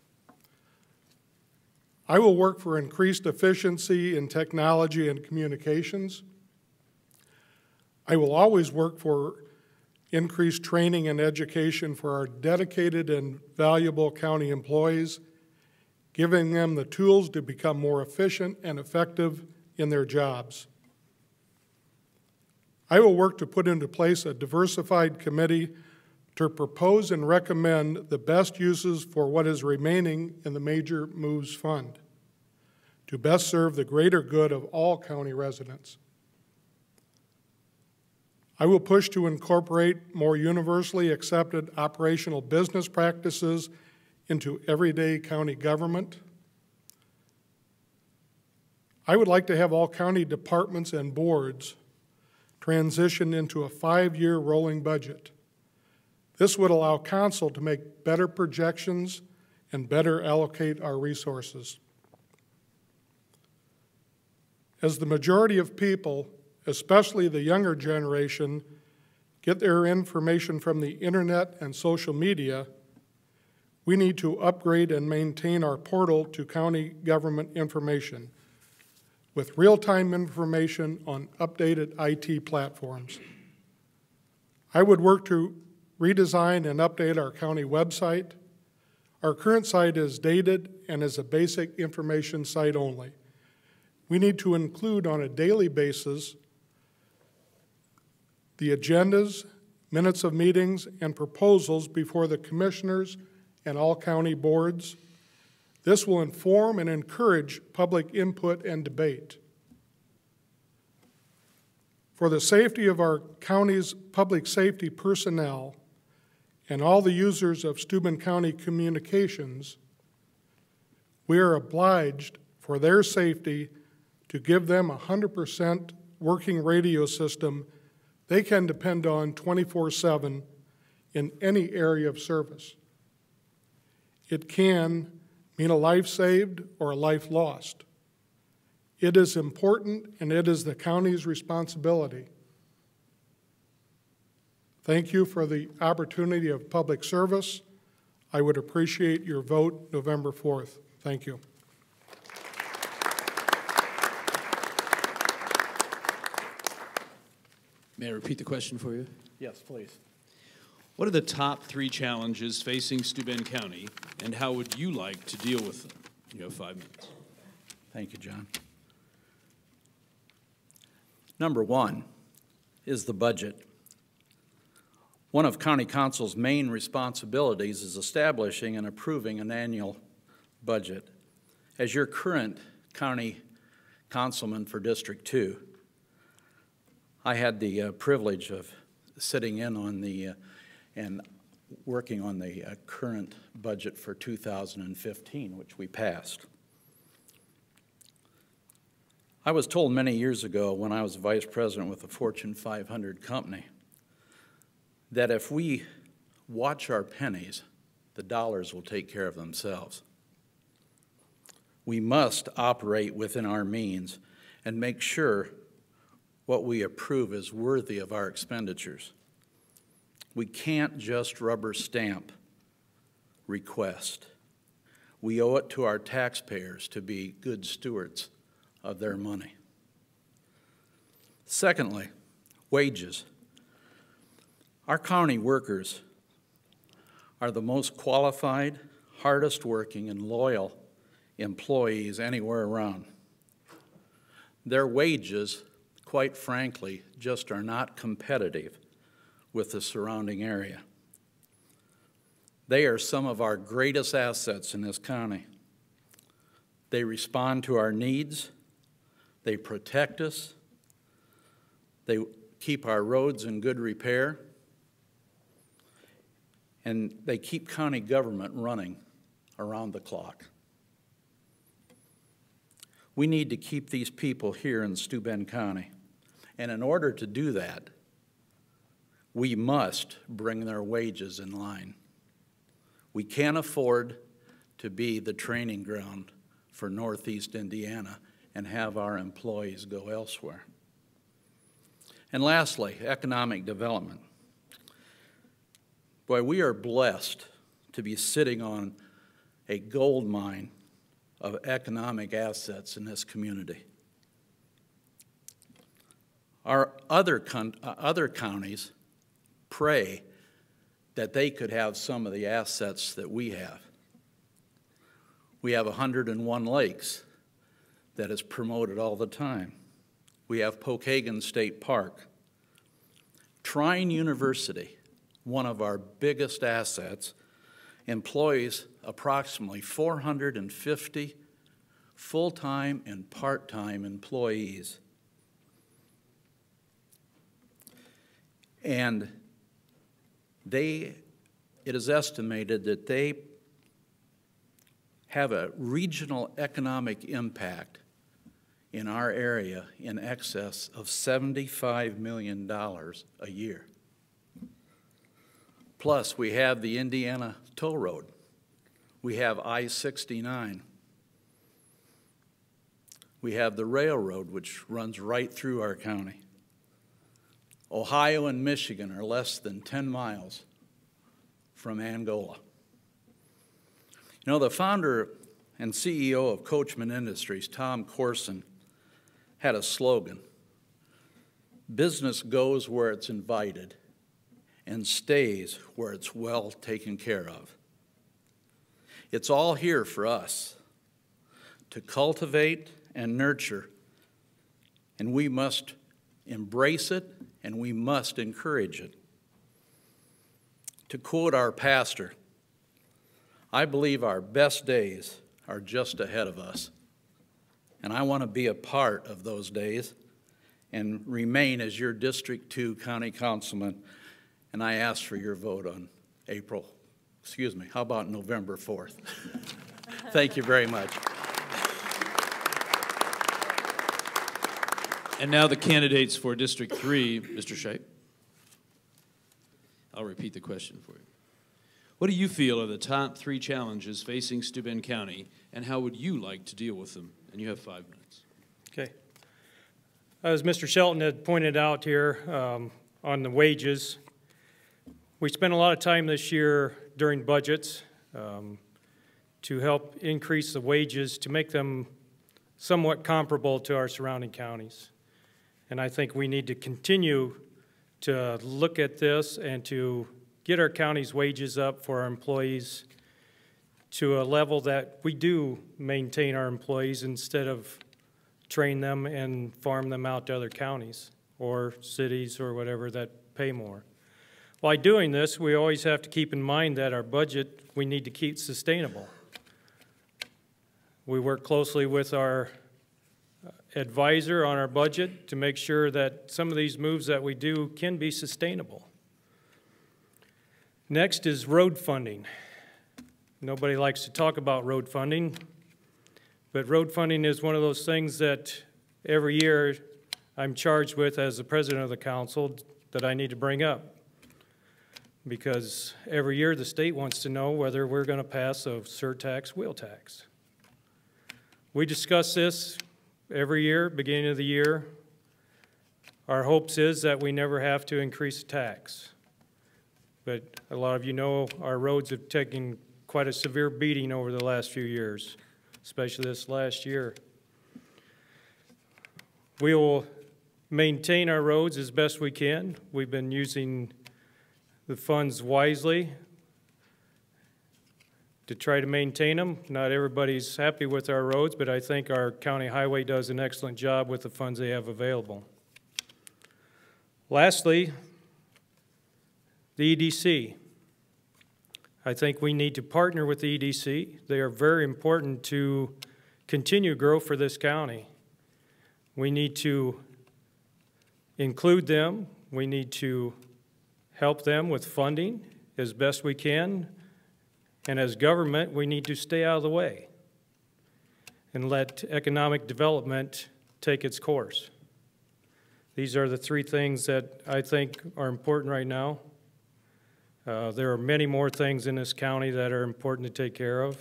I will work for increased efficiency in technology and communications. I will always work for increased training and education for our dedicated and valuable county employees, giving them the tools to become more efficient and effective in their jobs. I will work to put into place a diversified committee to propose and recommend the best uses for what is remaining in the Major Moves Fund to best serve the greater good of all county residents. I will push to incorporate more universally accepted operational business practices into everyday county government. I would like to have all county departments and boards transition into a 5-year rolling budget. This would allow council to make better projections and better allocate our resources. As the majority of people, especially the younger generation, get their information from the internet and social media, we need to upgrade and maintain our portal to county government information with real-time information on updated IT platforms. I would work to redesign and update our county website. Our current site is dated and is a basic information site only. We need to include on a daily basis the agendas, minutes of meetings, and proposals before the commissioners and all county boards. This will inform and encourage public input and debate. For the safety of our county's public safety personnel and all the users of Steuben County communications, we are obliged for their safety to give them a 100% working radio system they can depend on 24/7 in any area of service. It can mean a life saved or a life lost. It is important, and it is the county's responsibility. Thank you for the opportunity of public service. I would appreciate your vote November 4th. Thank you. May I repeat the question for you? Yes, please. What are the top 3 challenges facing Steuben County, and how would you like to deal with them? You have 5 minutes. Thank you, John. Number 1 is the budget. One of County Council's main responsibilities is establishing and approving an annual budget. As your current county councilman for District 2, I had the privilege of sitting in on the and working on the current budget for 2015, which we passed. I was told many years ago when I was vice president with a Fortune 500 company that if we watch our pennies, the dollars will take care of themselves. We must operate within our means and make sure what we approve is worthy of our expenditures. We can't just rubber stamp request. We owe it to our taxpayers to be good stewards of their money. Secondly, wages. Our county workers are the most qualified, hardest working, and loyal employees anywhere around. Their wages, quite frankly, just are not competitive with the surrounding area. They are some of our greatest assets in this county. They respond to our needs, they protect us, they keep our roads in good repair, and they keep county government running around the clock. We need to keep these people here in Steuben County, and in order to do that, we must bring their wages in line. We can't afford to be the training ground for Northeast Indiana and have our employees go elsewhere. And lastly, economic development. Boy, we are blessed to be sitting on a gold mine of economic assets in this community. Our other counties pray that they could have some of the assets that we have. We have 101 lakes that is promoted all the time. We have Pokagon State Park. Trine University, one of our biggest assets, employs approximately 450 full-time and part-time employees. And it is estimated that they have a regional economic impact in our area in excess of $75 million a year. Plus, we have the Indiana Toll Road. We have I-69. We have the railroad, which runs right through our county. Ohio and Michigan are less than 10 miles from Angola. You know, the founder and CEO of Coachman Industries, Tom Corson, had a slogan: business goes where it's invited and stays where it's well taken care of. It's all here for us to cultivate and nurture, and we must embrace it and we must encourage it. To quote our pastor, I believe our best days are just ahead of us, and I want to be a part of those days and remain as your District 2 County Councilman, and I ask for your vote on how about November 4th? Thank you very much. And now the candidates for District 3, Mr. Shipe. I'll repeat the question for you. What do you feel are the top 3 challenges facing Steuben County, and how would you like to deal with them? And you have 5 minutes. Okay. As Mr. Shelton had pointed out here on the wages, we spent a lot of time this year during budgets to help increase the wages to make them somewhat comparable to our surrounding counties. And I think we need to continue to look at this and to get our county's wages up for our employees to a level that we do maintain our employees instead of train them and farm them out to other counties or cities or whatever that pay more. While doing this, we always have to keep in mind that our budget we need to keep sustainable. We work closely with our advisor on our budget to make sure that some of these moves that we do can be sustainable. Next is road funding. Nobody likes to talk about road funding, but road funding is one of those things that every year I'm charged with as the president of the council that I need to bring up. Because every year the state wants to know whether we're going to pass a surtax wheel tax. We discuss this every year, beginning of the year, Our hopes is that we never have to increase tax. But a lot of you know our roads have taken quite a severe beating over the last few years, especially this last year. We will maintain our roads as best we can. We've been using the funds wisely to try to maintain them. Not everybody's happy with our roads, but I think our county highway does an excellent job with the funds they have available. Lastly, the EDC. I think we need to partner with the EDC. They are very important to continue growth for this county. We need to include them. We need to help them with funding as best we can. And as government, we need to stay out of the way and let economic development take its course. These are the three things that I think are important right now. There are many more things in this county that are important to take care of,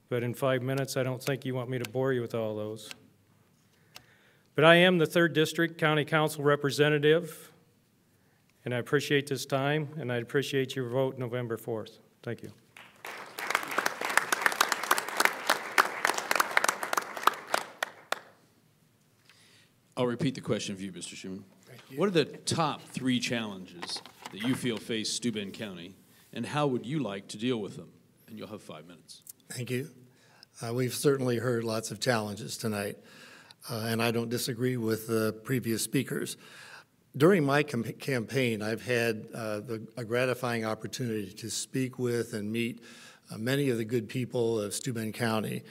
but in 5 minutes, I don't think you want me to bore you with all those. But I am the 3rd District County Council representative, and I appreciate this time, and I appreciate your vote November 4th. Thank you. I'll repeat the question for you, Mr. Schuman. What are the top 3 challenges that you feel face Steuben County, and how would you like to deal with them? And you'll have 5 minutes. Thank you. We've certainly heard lots of challenges tonight, and I don't disagree with the previous speakers. During my campaign, I've had a gratifying opportunity to speak with and meet many of the good people of Steuben County.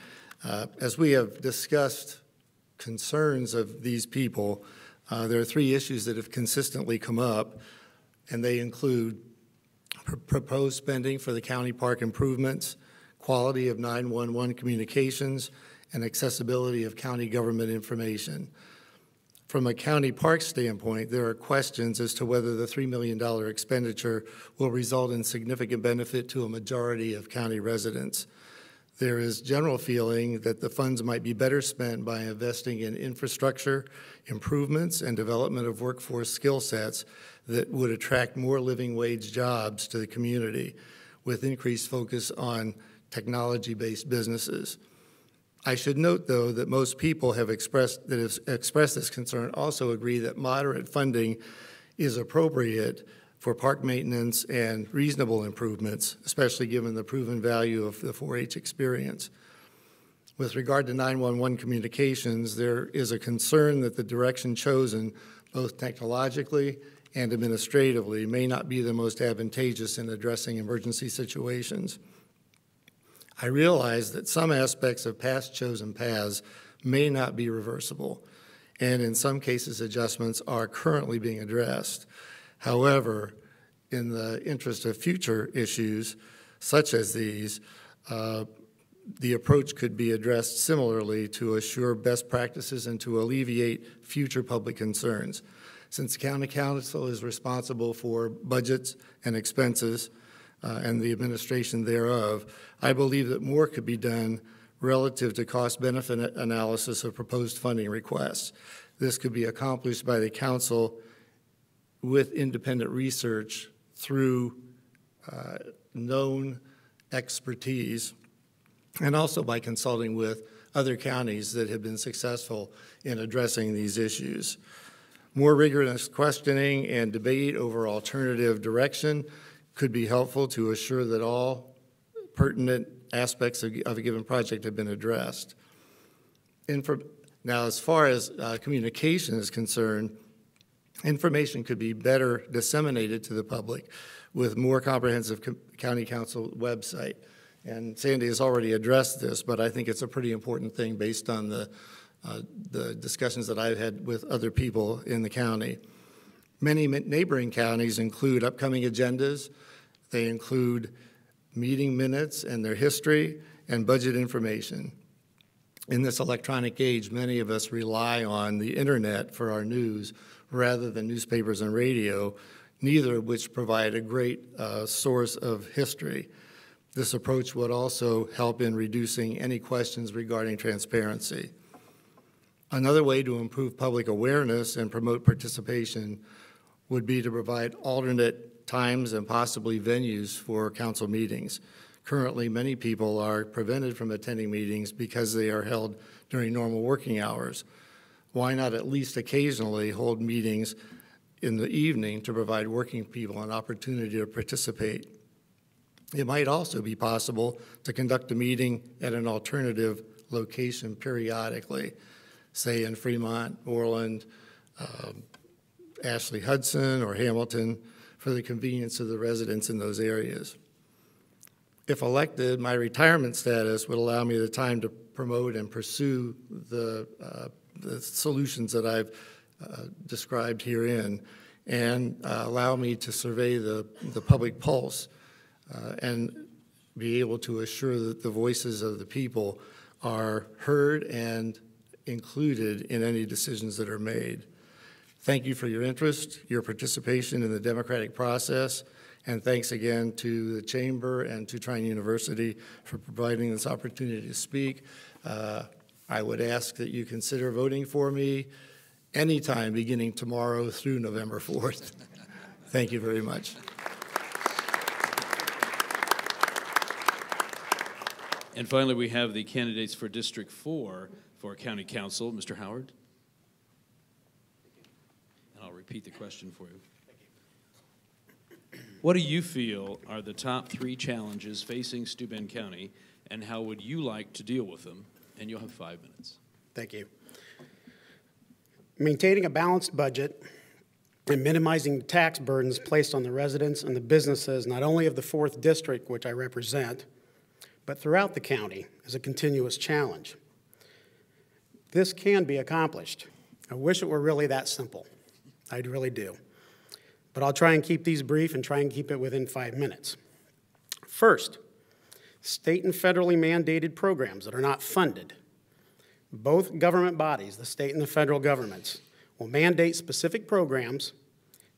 As we have discussed concerns of these people, there are 3 issues that have consistently come up, and they include proposed spending for the county park improvements, quality of 911 communications, and accessibility of county government information. From a county park standpoint, there are questions as to whether the $3 million expenditure will result in significant benefit to a majority of county residents. There is general feeling that the funds might be better spent by investing in infrastructure improvements and development of workforce skill sets that would attract more living wage jobs to the community, with increased focus on technology-based businesses. I should note, though, that most people have expressed this concern also agree that moderate funding is appropriate for park maintenance and reasonable improvements, especially given the proven value of the 4-H experience. With regard to 911 communications, there is a concern that the direction chosen, both technologically and administratively, may not be the most advantageous in addressing emergency situations. I realize that some aspects of past chosen paths may not be reversible, and in some cases adjustments are currently being addressed. However, in the interest of future issues such as these, the approach could be addressed similarly to assure best practices and to alleviate future public concerns. Since the County Council is responsible for budgets and expenses and the administration thereof, I believe that more could be done relative to cost-benefit analysis of proposed funding requests. This could be accomplished by the Council with independent research through known expertise, and also by consulting with other counties that have been successful in addressing these issues. More rigorous questioning and debate over alternative direction could be helpful to assure that all pertinent aspects of a given project have been addressed. Now, as far as communication is concerned, information could be better disseminated to the public with more comprehensive county council website. And Sandy has already addressed this, but I think it's a pretty important thing based on the discussions that I've had with other people in the county. Many neighboring counties include upcoming agendas. They include meeting minutes and their history and budget information. In this electronic age, many of us rely on the internet for our news rather than newspapers and radio, neither of which provide a great source of history. This approach would also help in reducing any questions regarding transparency. Another way to improve public awareness and promote participation would be to provide alternate times and possibly venues for council meetings. Currently, many people are prevented from attending meetings because they are held during normal working hours. Why not at least occasionally hold meetings in the evening to provide working people an opportunity to participate? It might also be possible to conduct a meeting at an alternative location periodically, say in Fremont, Orland, Ashley Hudson, or Hamilton, for the convenience of the residents in those areas. If elected, my retirement status would allow me the time to promote and pursue the solutions that I've described herein, and allow me to survey the public pulse and be able to assure that the voices of the people are heard and included in any decisions that are made. Thank you for your interest, your participation in the democratic process, and thanks again to the Chamber and to Trine University for providing this opportunity to speak. I would ask that you consider voting for me anytime beginning tomorrow through November 4th. Thank you very much. And finally, we have the candidates for District 4 for County Council. Mr. Howard? And I'll repeat the question for you. What do you feel are the top 3 challenges facing Steuben County, and how would you like to deal with them? And you'll have 5 minutes. Thank you. Maintaining a balanced budget and minimizing tax burdens placed on the residents and the businesses, not only of the 4th District, which I represent, but throughout the county, is a continuous challenge. This can be accomplished. I wish it were really that simple. I really do. But I'll try and keep these brief and try and keep it within 5 minutes. First, state and federally mandated programs that are not funded. Both government bodies, the state and the federal governments, will mandate specific programs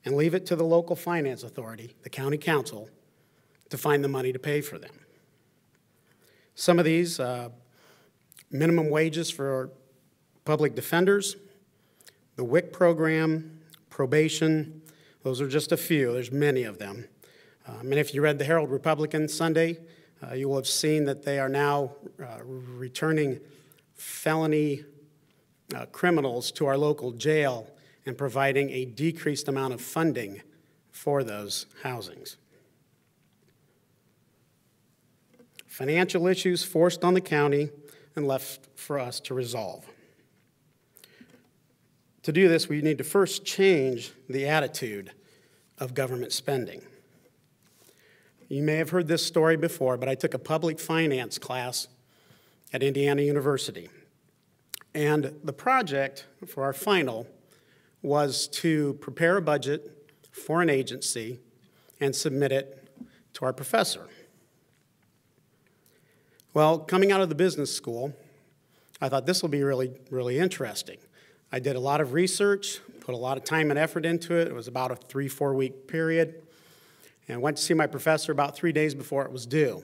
and leave it to the local finance authority, the county council, to find the money to pay for them. Some of these, minimum wages for public defenders, the WIC program, probation, those are just a few. There's many of them. And if you read the Herald Republican Sunday, you will have seen that they are now returning felony criminals to our local jail and providing a decreased amount of funding for those housings. Financial issues forced on the county and left for us to resolve. To do this, we need to first change the attitude of government spending. You may have heard this story before, but I took a public finance class at Indiana University. And the project for our final was to prepare a budget for an agency and submit it to our professor. Well, coming out of the business school, I thought this will be really, really interesting. I did a lot of research, put a lot of time and effort into it. It was about a 3-4 week period. And went to see my professor about 3 days before it was due.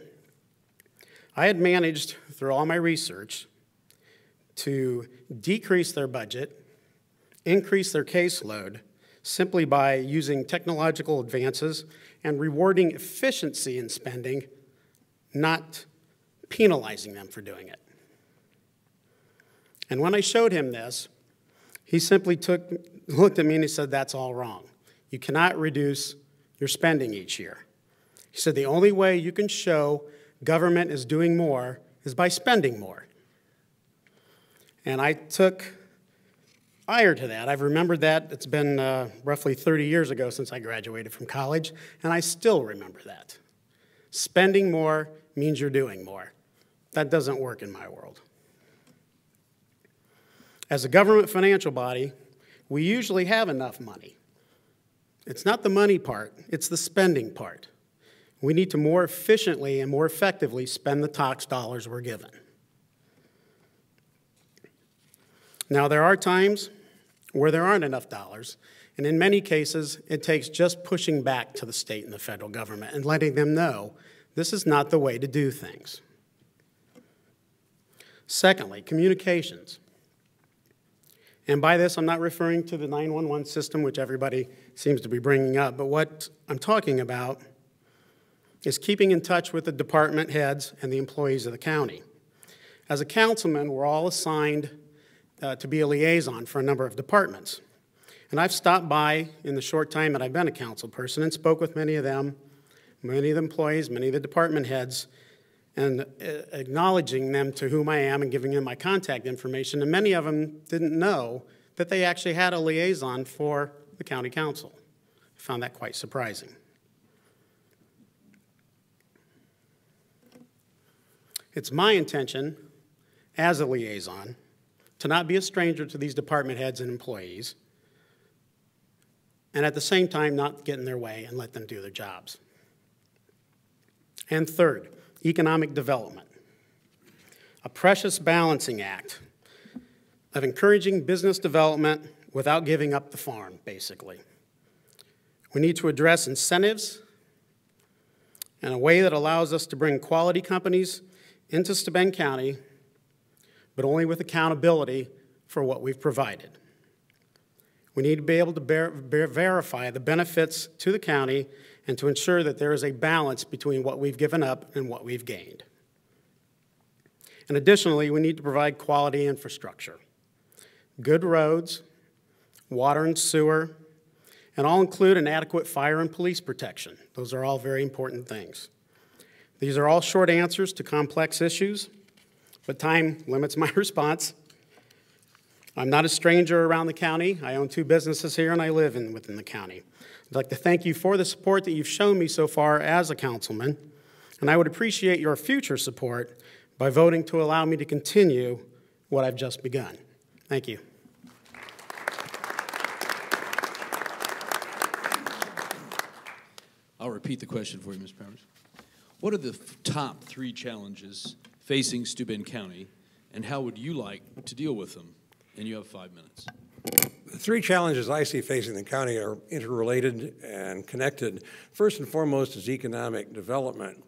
I had managed, through all my research, to decrease their budget, increase their caseload, simply by using technological advances and rewarding efficiency in spending, not penalizing them for doing it. And when I showed him this, he simply looked at me and he said, "That's all wrong. You cannot reduce your spending each year." He said, "The only way you can show government is doing more is by spending more." And I took ire to that. I've remembered that. It's been roughly 30 years ago since I graduated from college, and I still remember that. Spending more means you're doing more. That doesn't work in my world. As a government financial body, we usually have enough money. It's not the money part, it's the spending part. We need to more efficiently and more effectively spend the tax dollars we're given. Now, there are times where there aren't enough dollars, and in many cases, it takes just pushing back to the state and the federal government and letting them know this is not the way to do things. Secondly, communications. And by this, I'm not referring to the 911 system, which everybody seems to be bringing up, but what I'm talking about is keeping in touch with the department heads and the employees of the county. As a councilman, we're all assigned to be a liaison for a number of departments. And I've stopped by in the short time that I've been a council person and spoke with many of them, many of the employees, many of the department heads, and acknowledging them to whom I am and giving them my contact information. And many of them didn't know that they actually had a liaison for the county council. I found that quite surprising. It's my intention as a liaison to not be a stranger to these department heads and employees, and at the same time not get in their way and let them do their jobs. And third, economic development, a precious balancing act of encouraging business development without giving up the farm, basically. We need to address incentives in a way that allows us to bring quality companies into Steuben County, but only with accountability for what we've provided. We need to be able to verify the benefits to the county and to ensure that there is a balance between what we've given up and what we've gained. And additionally, we need to provide quality infrastructure, good roads, water and sewer, and all include an adequate fire and police protection. Those are all very important things. These are all short answers to complex issues, but time limits my response. I'm not a stranger around the county. I own 2 businesses here, and I live within the county. I'd like to thank you for the support that you've shown me so far as a councilman, and I would appreciate your future support by voting to allow me to continue what I've just begun. Thank you. I'll repeat the question for you, Ms. Powers. What are the top 3 challenges facing Steuben County, and how would you like to deal with them? And you have 5 minutes. The 3 challenges I see facing the county are interrelated and connected. First and foremost is economic development.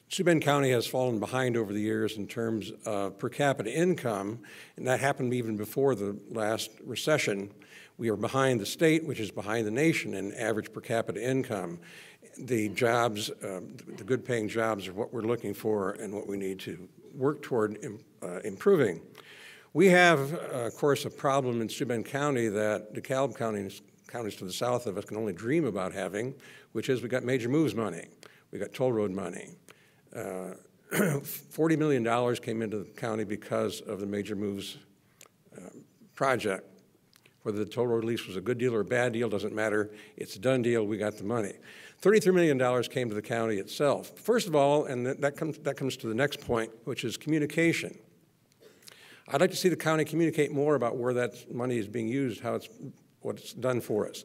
Steuben County has fallen behind over the years in terms of per capita income, and that happened even before the last recession. We are behind the state, which is behind the nation in average per capita income. The jobs, the good-paying jobs are what we're looking for and what we need to work toward improving. We have, of course, a problem in Steuben County that DeKalb counties to the south of us can only dream about having, which is we got major moves money. We got toll road money. $40 million came into the county because of the major moves project. Whether the toll road lease was a good deal or a bad deal doesn't matter. It's a done deal. We got the money. $33 million came to the county itself. First of all, and that comes to the next point, which is communication. I'd like to see the county communicate more about where that money is being used, what it's done for us.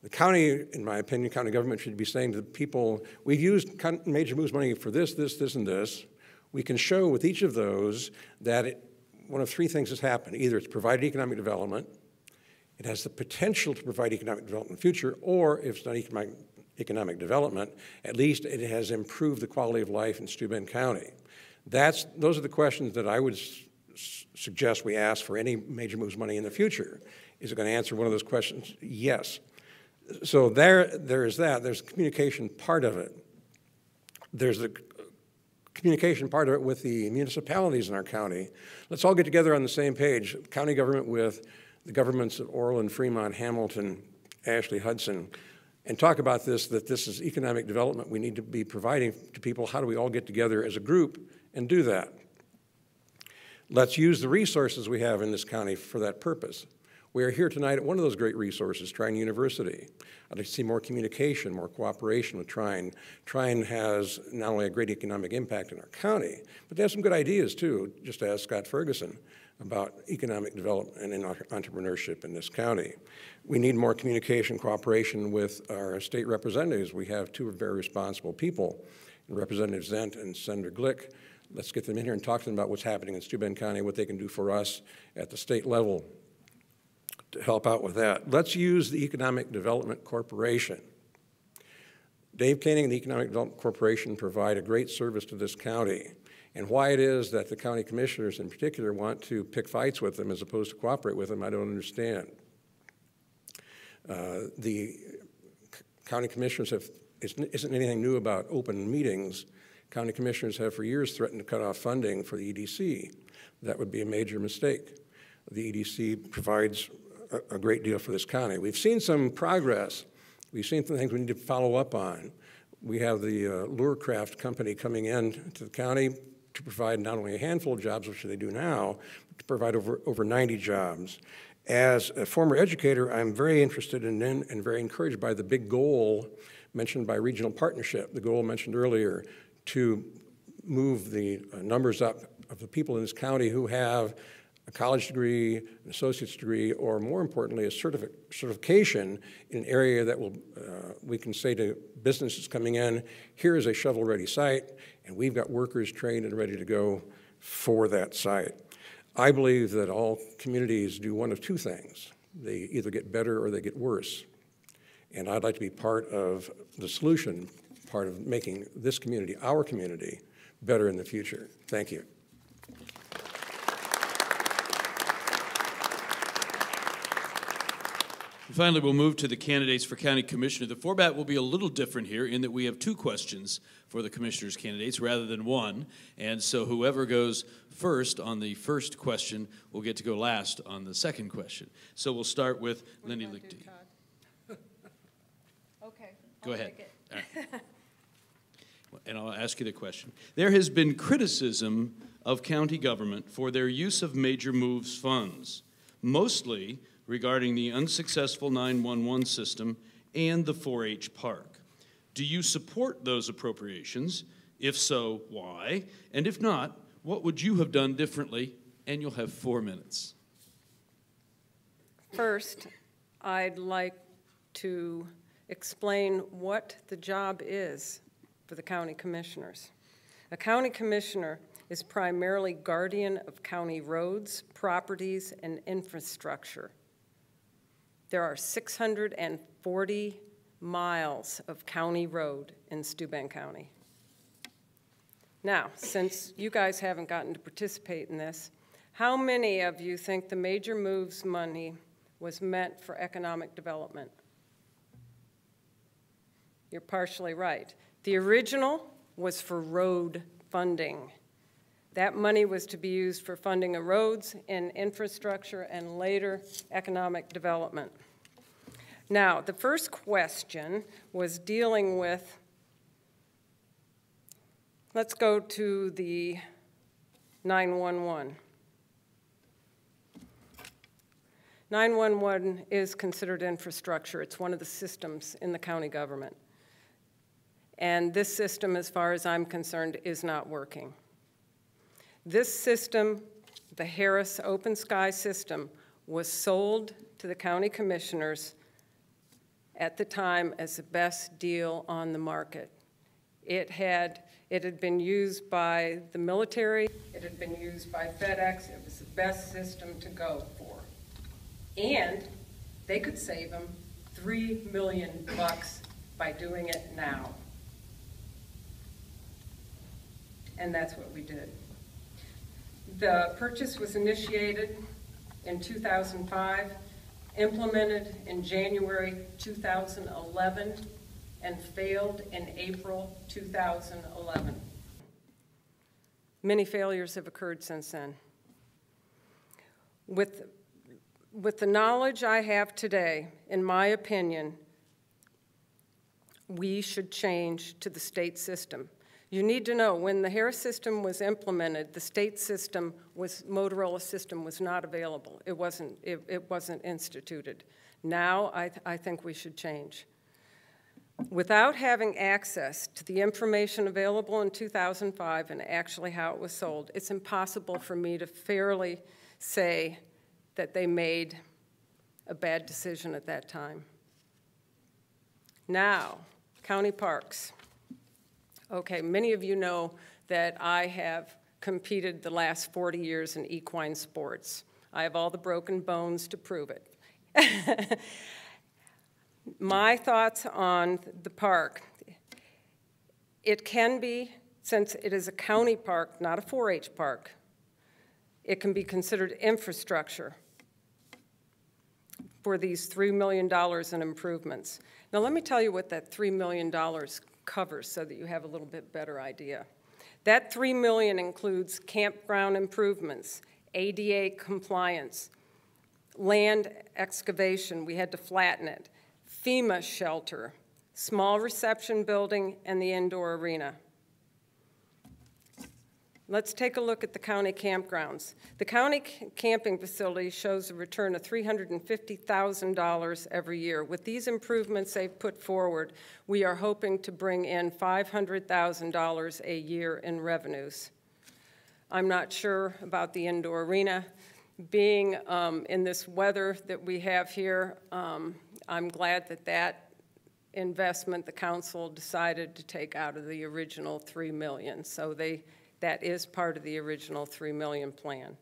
The county, in my opinion, county government should be saying to the people, we've used major moves money for this, this, this, and this. We can show with each of those that one of 3 things has happened. Either it's provided economic development, it has the potential to provide economic development in the future, or if it's not economic development, at least it has improved the quality of life in Steuben County. Those are the questions that I would suggest we ask for any major moves money in the future. Is it going to answer one of those questions? Yes. So there is that. There's the communication part of it. There's the communication part of it with the municipalities in our county. Let's all get together on the same page, county government with the governments of Orland, Fremont, Hamilton, Ashley, Hudson, and talk about this, that this is economic development we need to be providing to people. How do we all get together as a group and do that? Let's use the resources we have in this county for that purpose. We are here tonight at one of those great resources, Trine University. I'd like to see more communication, more cooperation with Trine. Trine has not only a great economic impact in our county, but they have some good ideas too, just to ask Scott Ferguson about economic development and entrepreneurship in this county. We need more communication, cooperation with our state representatives. We have 2 very responsible people, Representative Zent and Senator Glick. Let's get them in here and talk to them about what's happening in Steuben County, what they can do for us at the state level to help out with that. Let's use the Economic Development Corporation. Dave Koenig and the Economic Development Corporation provide a great service to this county. And why it is that the county commissioners in particular want to pick fights with them as opposed to cooperate with them, I don't understand. The county commissioners isn't anything new about open meetings. County commissioners have for years threatened to cut off funding for the EDC. That would be a major mistake. The EDC provides a great deal for this county. We've seen some progress. We've seen some things we need to follow up on. We have the Lurecraft company coming in to the county to provide not only a handful of jobs, which they do now, but to provide over 90 jobs. As a former educator, I'm very interested in and very encouraged by the big goal mentioned by regional partnership, the goal mentioned earlier, to move the numbers up of the people in this county who have a college degree, an associate's degree, or more importantly, a certification in an area that will, we can say to businesses coming in, here is a shovel-ready site, and we've got workers trained and ready to go for that site. I believe that all communities do one of two things. They either get better or they get worse. And I'd like to be part of the solution, part of making this community, our community, better in the future. Thank you. Finally, we'll move to the candidates for county commissioner. The format will be a little different here in that we have two questions for the commissioner's candidates rather than one. And so whoever goes first on the first question will get to go last on the second question. So we'll start with Lindy Lichty. Okay. Go ahead. And I'll ask you the question. There has been criticism of county government for their use of Major Moves funds, mostly regarding the unsuccessful 911 system and the 4-H park. Do you support those appropriations? If so, why? And if not, what would you have done differently? And you'll have 4 minutes. First, I'd like to explain what the job is for the county commissioners. A county commissioner is primarily guardian of county roads, properties, and infrastructure. There are 640 miles of county road in Steuben County. Now, since you guys haven't gotten to participate in this, how many of you think the Major Moves money was meant for economic development? You're partially right. The original was for road funding. That money was to be used for funding of roads and infrastructure and later economic development. Now, the first question was dealing with, let's go to the 911. 911 is considered infrastructure. It's one of the systems in the county government. And this system, as far as I'm concerned, is not working. This system, the Harris Open Sky system, was sold to the county commissioners at the time as the best deal on the market. It had been used by the military, it had been used by FedEx, it was the best system to go for. And they could save them $3 million by doing it now. And that's what we did. The purchase was initiated in 2005, implemented in January 2011, and failed in April 2011. Many failures have occurred since then. With the knowledge I have today, in my opinion, we should change to the state system. You need to know, when the Harris system was implemented, the state system Motorola system was not available. It wasn't instituted. Now, I think we should change. Without having access to the information available in 2005 and actually how it was sold, it's impossible for me to fairly say that they made a bad decision at that time. Now, county parks. Okay, many of you know that I have competed the last 40 years in equine sports. I have all the broken bones to prove it. My thoughts on the park. It can be Since it is a county park, not a 4-H park, it can be considered infrastructure for these $3 million in improvements. Now let me tell you what that $3 million covers so that you have a little bit better idea. That $3 million includes campground improvements, ADA compliance, land excavation, we had to flatten it, FEMA shelter, small reception building, and the indoor arena. Let's take a look at the county campgrounds. The county camping facility shows a return of $350,000 every year. With these improvements they've put forward, we are hoping to bring in $500,000 a year in revenues. I'm not sure about the indoor arena. Being in this weather that we have here, I'm glad that that investment the council decided to take out of the original $3 million. So that is part of the original $3 million plan.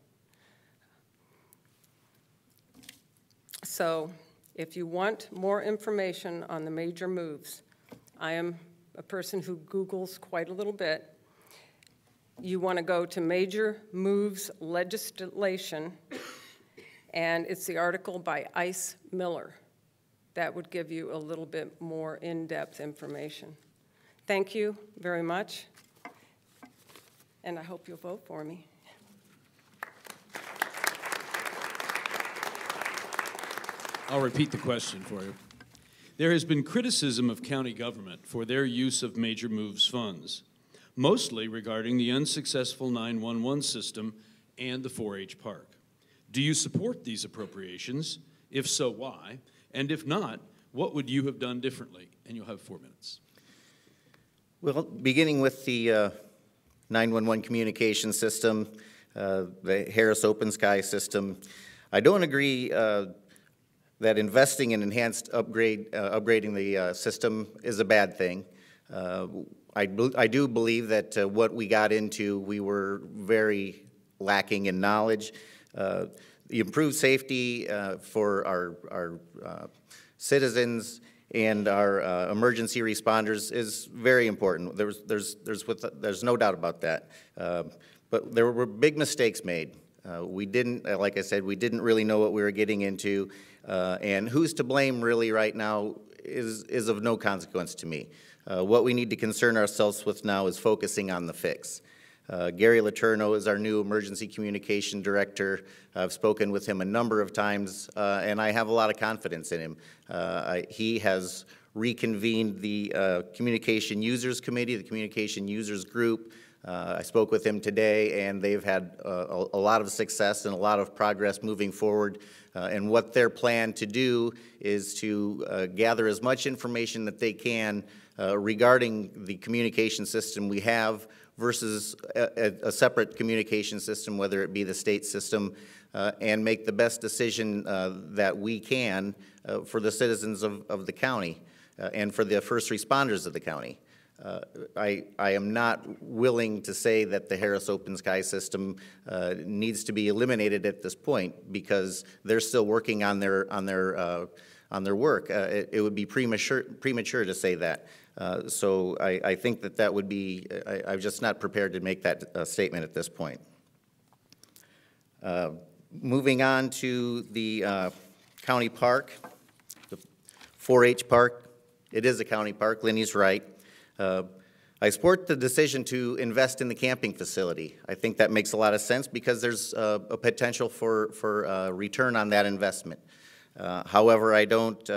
So if you want more information on the major moves, I am a person who Googles quite a little bit. You want to go to Major Moves Legislation, and it's the article by Ice Miller. That would give you a little bit more in-depth information. Thank you very much, and I hope you'll vote for me. I'll repeat the question for you. There has been criticism of county government for their use of Major Moves funds, mostly regarding the unsuccessful 911 system and the 4-H park. Do you support these appropriations? If so, why? And if not, what would you have done differently? And you'll have 4 minutes. Well, beginning with the 911 communication system, the Harris Open Sky system, I don't agree that investing in enhanced upgrading the system is a bad thing. I do believe that what we got into, we were very lacking in knowledge. The improved safety for our citizens and our emergency responders is very important. There's no doubt about that. But there were big mistakes made. We didn't, like I said, we didn't really know what we were getting into. And who's to blame really right now is of no consequence to me. What we need to concern ourselves with now is focusing on the fix. Gary Letourneau is our new emergency communication director. I've spoken with him a number of times, and I have a lot of confidence in him. He has reconvened the Communication Users Committee, the Communication Users Group. I spoke with him today, and they've had a lot of success and a lot of progress moving forward. And what they're planned to do is to gather as much information that they can regarding the communication system we have versus a separate communication system, whether it be the state system, and make the best decision that we can for the citizens of the county and for the first responders of the county. I am not willing to say that the Harris Open Sky system needs to be eliminated at this point because they're still working on their work. It would be premature to say that. So I think that would be. I'm just not prepared to make that statement at this point. Moving on to the county park, the 4-H park. It is a county park. Lenny's right. I support the decision to invest in the camping facility. I think that makes a lot of sense because there's a potential for return on that investment. However, I don't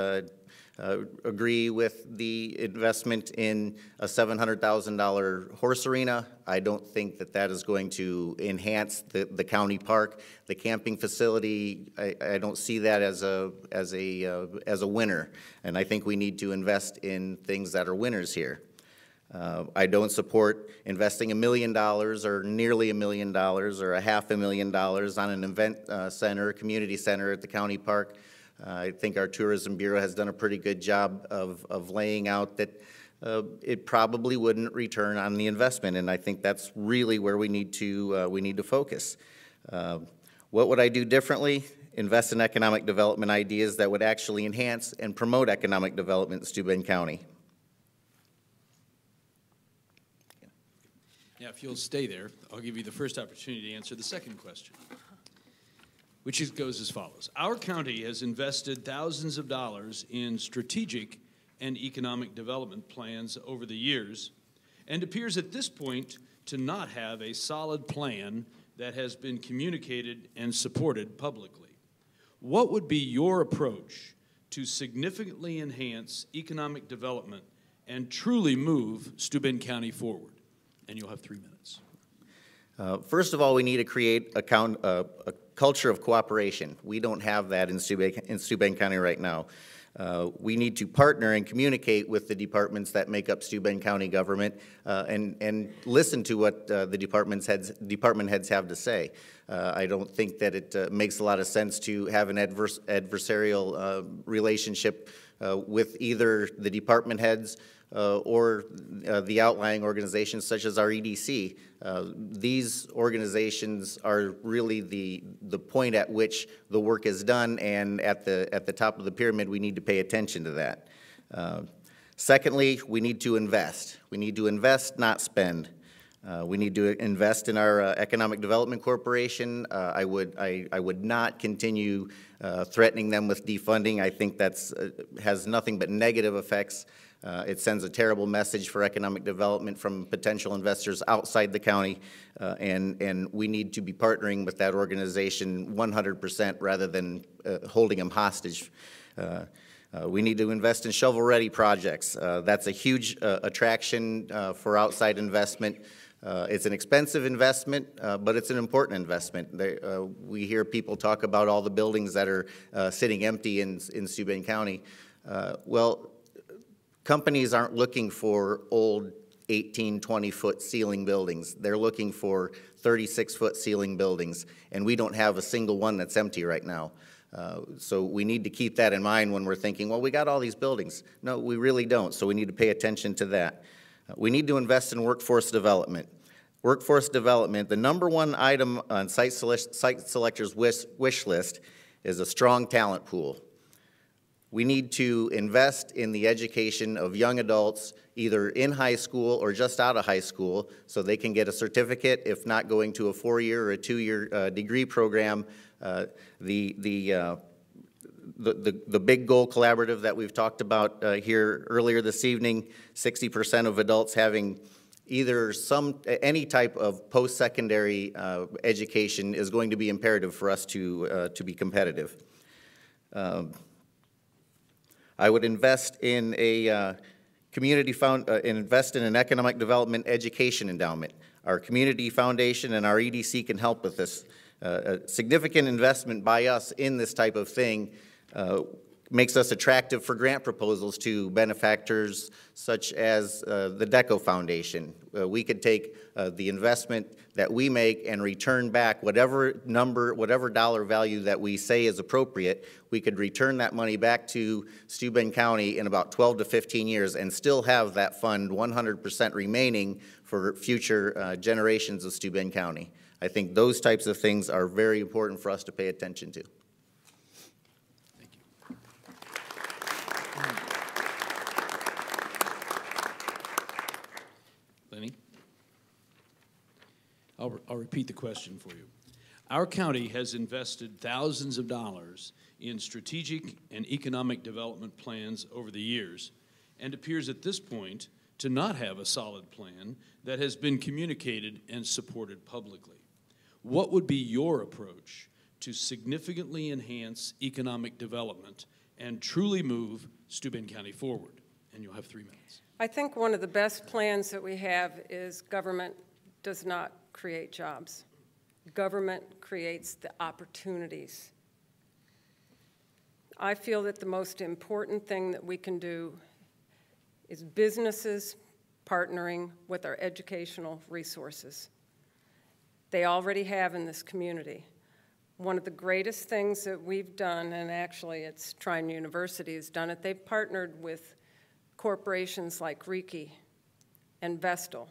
agree with the investment in a $700,000 horse arena. I don't think that is going to enhance the county park. The camping facility, I don't see that as a winner, and I think we need to invest in things that are winners here. I don't support investing $1 million or nearly $1 million or $500,000 on an event center, community center at the county park. I think our Tourism Bureau has done a pretty good job of laying out that it probably wouldn't return on the investment, and I think that's really where we need to focus. What would I do differently? Invest in economic development ideas that would actually enhance and promote economic development in Steuben County. Yeah, if you'll stay there, I'll give you the first opportunity to answer the second question, which goes as follows. Our county has invested thousands of dollars in strategic and economic development plans over the years and appears at this point to not have a solid plan that has been communicated and supported publicly. What would be your approach to significantly enhance economic development and truly move Steuben County forward? And you'll have 3 minutes. First of all, we need to create a culture of cooperation. We don't have that in Steuben County right now. We need to partner and communicate with the departments that make up Steuben County government and listen to what the department heads have to say. I don't think that it makes a lot of sense to have an adversarial relationship with either the department heads or the outlying organizations such as our EDC. These organizations are really the point at which the work is done, and at the top of the pyramid, we need to pay attention to that. Secondly, we need to invest. We need to invest, not spend. We need to invest in our Economic Development Corporation. I would not continue threatening them with defunding. I think that's has nothing but negative effects. It sends a terrible message for economic development from potential investors outside the county, and we need to be partnering with that organization 100% rather than holding them hostage. We need to invest in shovel-ready projects. That's a huge attraction for outside investment. It's an expensive investment, but it's an important investment. We hear people talk about all the buildings that are sitting empty in Steuben County. Well, companies aren't looking for old 18, 20-foot ceiling buildings. They're looking for 36-foot ceiling buildings, and we don't have a single one that's empty right now. So we need to keep that in mind when we're thinking, well, we got all these buildings. No, we really don't, so we need to pay attention to that. We need to invest in workforce development. Workforce development, the number one item on site selectors' wish list is a strong talent pool. We need to invest in the education of young adults, either in high school or just out of high school, so they can get a certificate, if not going to a 4-year or a 2-year degree program. The Big Goal Collaborative that we've talked about here earlier this evening, 60% of adults having either any type of post-secondary education is going to be imperative for us to be competitive. I would invest in a invest in an economic development education endowment. Our community foundation and our EDC can help with this. A significant investment by us in this type of thing makes us attractive for grant proposals to benefactors such as the DECO Foundation. We could take the investment that we make and return back whatever dollar value that we say is appropriate. We could return that money back to Steuben County in about 12 to 15 years and still have that fund 100% remaining for future generations of Steuben County. I think those types of things are very important for us to pay attention to. Lenny? I'll repeat the question for you. Our county has invested thousands of dollars in strategic and economic development plans over the years and appears at this point to not have a solid plan that has been communicated and supported publicly. What would be your approach to significantly enhance economic development and truly move Steuben County forward? And you'll have 3 minutes. I think one of the best plans that we have is government does not create jobs. Government creates the opportunities. I feel that the most important thing that we can do is businesses partnering with our educational resources. They already have in this community. One of the greatest things that we've done, and actually it's Trine University has done it, they've partnered with corporations like Riki and Vestal.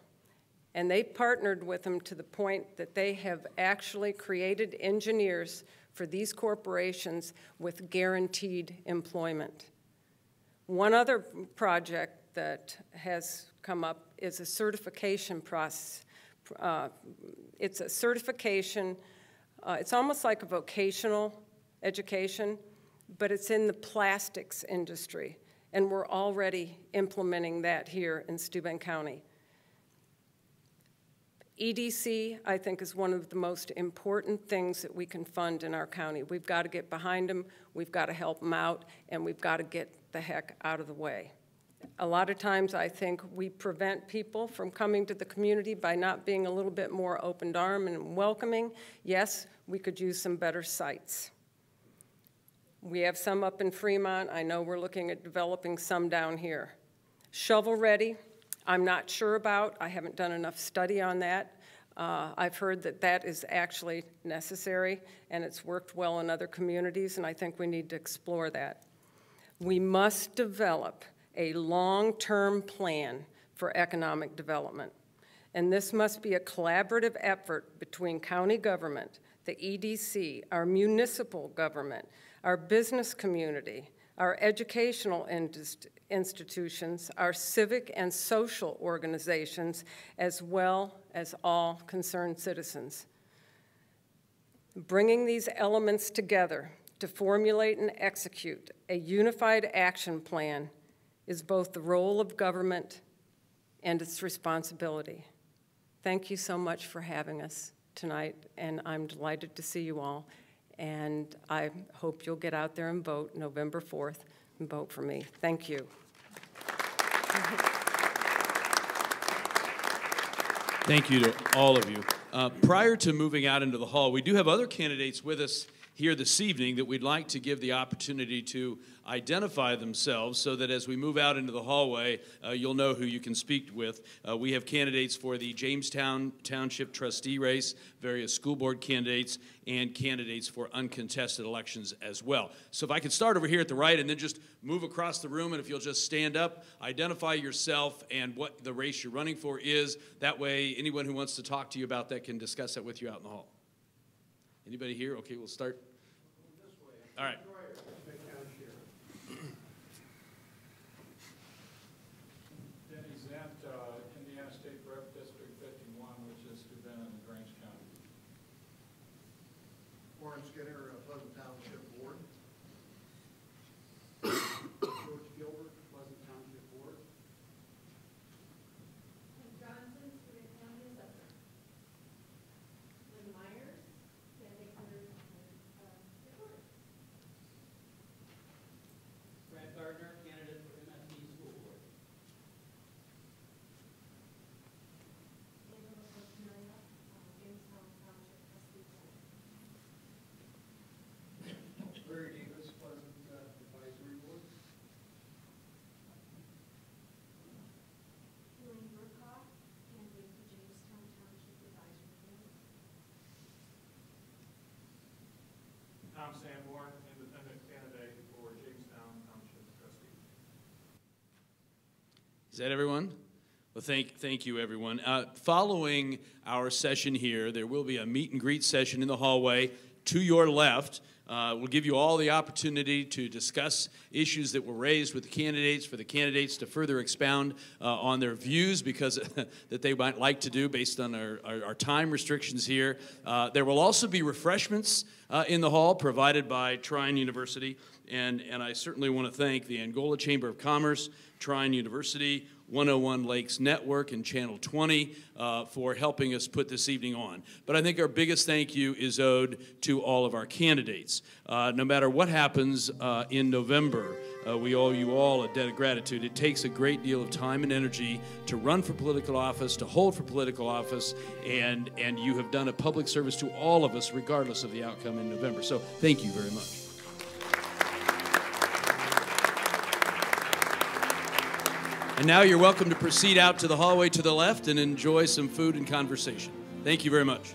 And they partnered with them to the point that they have actually created engineers for these corporations with guaranteed employment. One other project that has come up is a certification process it's a certification. It's almost like a vocational education, but it's in the plastics industry, and we're already implementing that here in Steuben County. EDC, I think, is one of the most important things that we can fund in our county. We've got to get behind them, we've got to help them out, and we've got to get the heck out of the way. A lot of times I think we prevent people from coming to the community by not being a little bit more open-armed and welcoming. Yes, we could use some better sites. We have some up in Fremont. I know we're looking at developing some down here. Shovel-ready, I'm not sure about. I haven't done enough study on that. I've heard that that is actually necessary, and it's worked well in other communities, and I think we need to explore that. We must develop a long-term plan for economic development, and this must be a collaborative effort between county government, the EDC, our municipal government, our business community, our educational institutions, our civic and social organizations, as well as all concerned citizens. Bringing these elements together to formulate and execute a unified action plan is both the role of government and its responsibility. Thank you so much for having us tonight, and I'm delighted to see you all. And I hope you'll get out there and vote November 4th and vote for me. Thank you. Thank you to all of you. Prior to moving out into the hall, we do have other candidates with us here this evening that we'd like to give the opportunity to identify themselves so that as we move out into the hallway, you'll know who you can speak with. We have candidates for the Jamestown Township trustee race, various school board candidates, and candidates for uncontested elections as well. So if I could start over here at the right and then just move across the room, and if you'll just stand up, identify yourself and what the race you're running for is. That way, anyone who wants to talk to you about that can discuss that with you out in the hall. Anybody here? Okay, we'll start. All right. Denny Zant, Indiana State Rep District 51, which is Steuben and Grange County. Warren Skinner, Pleasant Township Board. George Gilbert, Pleasant Township Board. Johnson, Steuben County Assessor. Lynn Myers, San Baker, Recorder. Brad Gardner, candidate for MFD School Board. Angela Cornelia, Jamestown Township Trustee. Larry Davis, Pleasant Advisory Board. Elaine Burkhoff, candidate for Jamestown Township Advisory Board. Tom Sanborn, independent candidate for Jamestown Township trustee. Is that everyone? Well, thank you, everyone. Following our session here, there will be a meet and greet session in the hallway to your left. We'll give you all the opportunity to discuss issues that were raised with the candidates, for the candidates to further expound on their views because that they might like to do based on our time restrictions here. There will also be refreshments in the hall provided by Trine University, and I certainly want to thank the Angola Chamber of Commerce, Trine University, 101 Lakes Network, and Channel 20 for helping us put this evening on. But I think our biggest thank you is owed to all of our candidates. No matter what happens in November, we owe you all a debt of gratitude. It takes a great deal of time and energy to run for political office, to hold for political office, and you have done a public service to all of us regardless of the outcome in November. So thank you very much. And now you're welcome to proceed out to the hallway to the left and enjoy some food and conversation. Thank you very much.